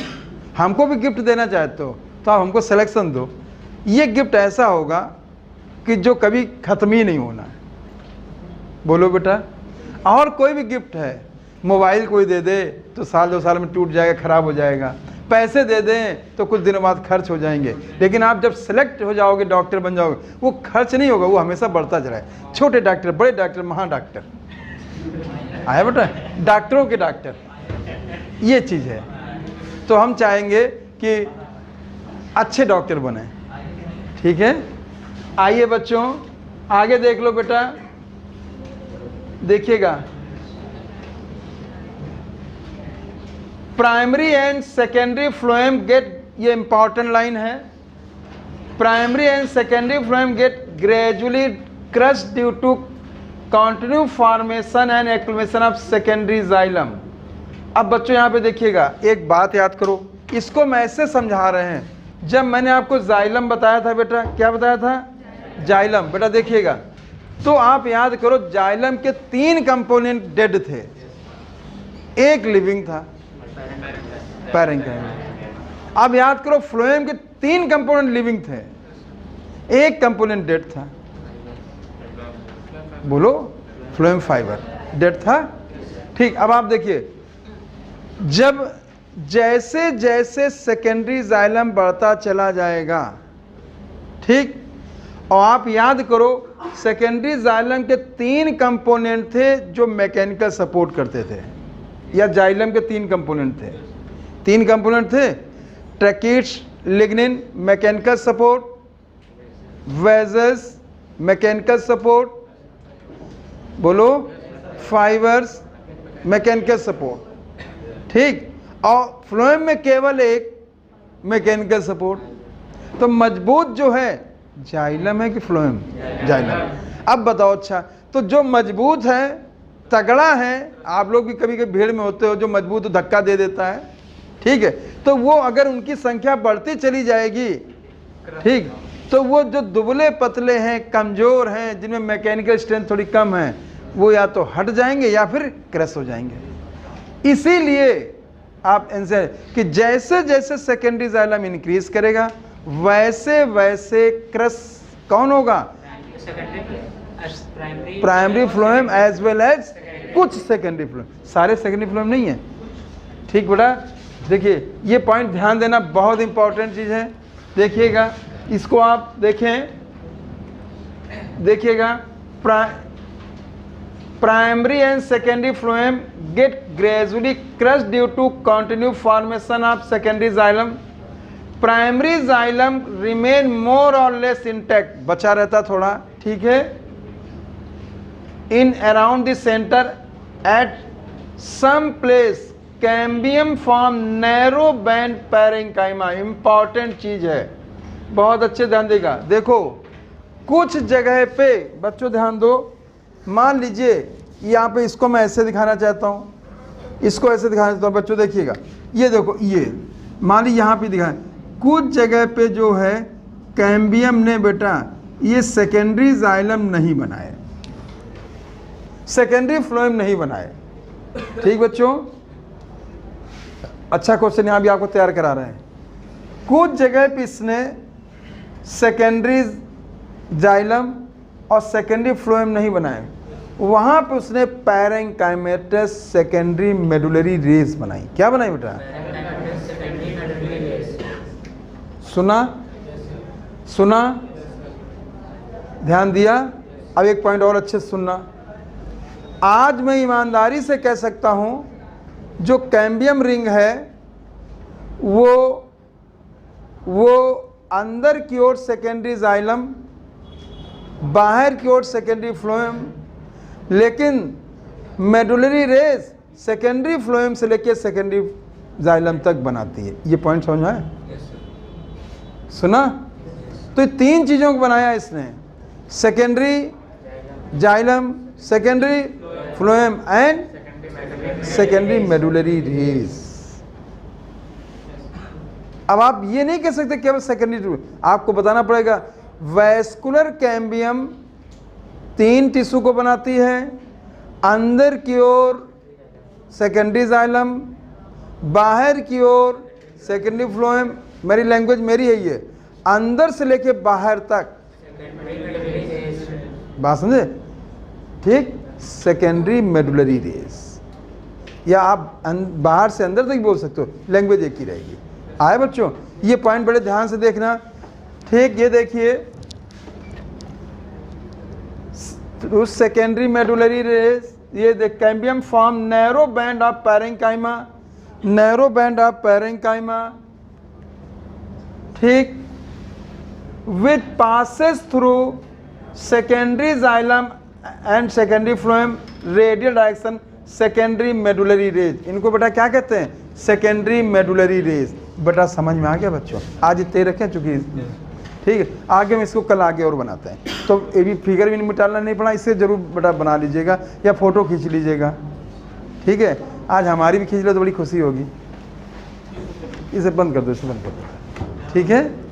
हमको भी गिफ्ट देना चाहते हो तो आप हमको सिलेक्शन दो। ये गिफ्ट ऐसा होगा कि जो कभी ख़त्म ही नहीं होना है। बोलो बेटा। और कोई भी गिफ्ट है, मोबाइल कोई दे दे तो साल 2 साल में टूट जाएगा, ख़राब हो जाएगा। पैसे दे दें तो कुछ दिनों बाद खर्च हो जाएंगे, लेकिन आप जब सेलेक्ट हो जाओगे, डॉक्टर बन जाओगे, वो खर्च नहीं होगा, वो हमेशा बढ़ता जा रहा है। छोटे डॉक्टर, बड़े डॉक्टर, महान डॉक्टर आया बेटा, डॉक्टरों के डॉक्टर, ये चीज़ है। तो हम चाहेंगे कि अच्छे डॉक्टर बने, ठीक है। आइए बच्चों आगे देख लो बेटा, देखिएगा primary and secondary phloem get, ये इंपॉर्टेंट लाइन है। Primary and secondary phloem get gradually crushed due to continue formation and accumulation of secondary xylem. अब बच्चों यहाँ पे देखिएगा, एक बात याद करो, इसको मैं ऐसे समझा रहे हैं। जब मैंने आपको जाइलम बताया था बेटा, क्या बताया था? जाइलम। बेटा देखिएगा, तो आप याद करो जाइलम के 3 कंपोनेंट डेड थे, एक लिविंग था, पैरेंकाइमा। अब याद करो फ्लोएम के 3 कंपोनेंट लिविंग थे, एक कंपोनेंट डेड था। बोलो, फ्लोएम फाइबर डेड था, ठीक। अब आप देखिए, जब जैसे जैसे सेकेंडरी जाइलम बढ़ता चला जाएगा, ठीक, और आप याद करो सेकेंडरी जाइलम के 3 कंपोनेंट थे जो मैकेनिकल सपोर्ट करते थे, या जाइलम के 3 कंपोनेंट थे। 3 कंपोनेंट थे, tracheids, lignin mechanical support, vessels mechanical support, बोलो, फाइबर्स मैकेनिकल सपोर्ट, ठीक। और फ्लोएम में केवल एक मैकेनिकल सपोर्ट। तो मजबूत जो है जाइलम है कि फ्लोएम? जाइलम। अब बताओ, अच्छा तो जो मजबूत है, तगड़ा है, आप लोग भी कभी कभी भीड़ में होते हो, जो मजबूत धक्का दे देता है, ठीक है, तो वो अगर उनकी संख्या बढ़ती चली जाएगी, ठीक, तो वो जो दुबले पतले हैं, कमज़ोर हैं, जिनमें मैकेनिकल स्ट्रेंथ थोड़ी कम है, वो या तो हट जाएंगे या फिर क्रश हो जाएंगे। इसीलिए आप इनसे कि जैसे जैसे सेकेंडरी जाइलम इंक्रीज करेगा वैसे वैसे क्रश कौन होगा? Primary phloem as well as कुछ सेकेंडरी फ्लोएम, सारे सेकेंडरी फ्लोएम नहीं है, ठीक बेटा। देखिए ये पॉइंट ध्यान देना, बहुत इंपॉर्टेंट चीज़ है। देखिएगा इसको, आप देखें, देखिएगा, primary and secondary phloem get gradually crushed due to continue formation of secondary xylem. Primary xylem remain more और लेस इंटैक्ट, बचा रहता थोड़ा, ठीक है, in around the centre at some place cambium form narrow band parenchyma. Important चीज है, बहुत अच्छे ध्यान देगा। देखो कुछ जगह पे बच्चों ध्यान दो, मान लीजिए यहाँ पे इसको मैं ऐसे दिखाना चाहता हूँ, इसको ऐसे दिखाना चाहता हूँ। बच्चों देखिएगा, ये देखो, ये मान लीजिए यहाँ पे दिखाएं, कुछ जगह पे जो है कैम्बियम ने बेटा ये सेकेंडरी जाइलम नहीं बनाए, सेकेंडरी फ्लोएम नहीं बनाए। ठीक बच्चों, अच्छा क्वेश्चन यहाँ भी आपको तैयार करा रहे हैं। कुछ जगह पे इसने सेकेंडरी जाइलम और सेकेंडरी फ्लोएम नहीं बनाए, वहाँ पे उसने पैरेंकाइमेटस सेकेंडरी मेडुलरी रेस बनाई। क्या बनाई बेटा? सुना सुना, ध्यान दिया। अब एक पॉइंट और अच्छे से सुनना। आज मैं ईमानदारी से कह सकता हूं जो कैम्बियम रिंग है वो अंदर की ओर सेकेंडरी जाइलम, बाहर की ओर सेकेंडरी फ्लोएम, लेकिन मेडुलरी रेस सेकेंडरी फ्लोएम से लेकर सेकेंडरी जाइलम तक बनाती है। ये पॉइंट समझ में आया? सुना? तो ये तीन चीज़ों को बनाया इसने, secondary xylem, secondary phloem and secondary medullary race. अब आप ये नहीं कह सकते केवल सेकेंडरी, आपको बताना पड़ेगा वैस्कुलर कैम्बियम तीन टिश्यू को बनाती है, अंदर की ओर सेकेंडरी जाइलम, बाहर की ओर सेकेंडरी फ्लोएम। मेरी लैंग्वेज मेरी है ये, अंदर से लेके बाहर तक, बात समझे? ठीक, सेकेंडरी मेडुलरी रेस, या आप बाहर से अंदर तक बोल सकते हो, लैंग्वेज एक ही रहेगी। आए बच्चों? ये पॉइंट बड़े ध्यान से देखना। ठीक, ये देखिए, उस सेकेंडरी मेडुलरी रेस, ये देख, cambium form narrow band of parenchyma, narrow band of parenchyma, ठीक, which passes through secondary xylem and secondary phloem radial direction secondary medullary rays। इनको बेटा क्या कहते हैं? Secondary medullary race. बेटा समझ में आ गया बच्चों? आज इतने रखें चूंकि, ठीक है, आगे हम इसको कल आगे और बनाते हैं। तो ये भी फिगर भी निकालना नहीं पड़ा, इससे जरूर बेटा बना लीजिएगा या फोटो खींच लीजिएगा। ठीक है, आज हमारी भी खींच लो तो बड़ी खुशी होगी। इसे बंद कर दो, इसे बंद कर दो। ठीक है।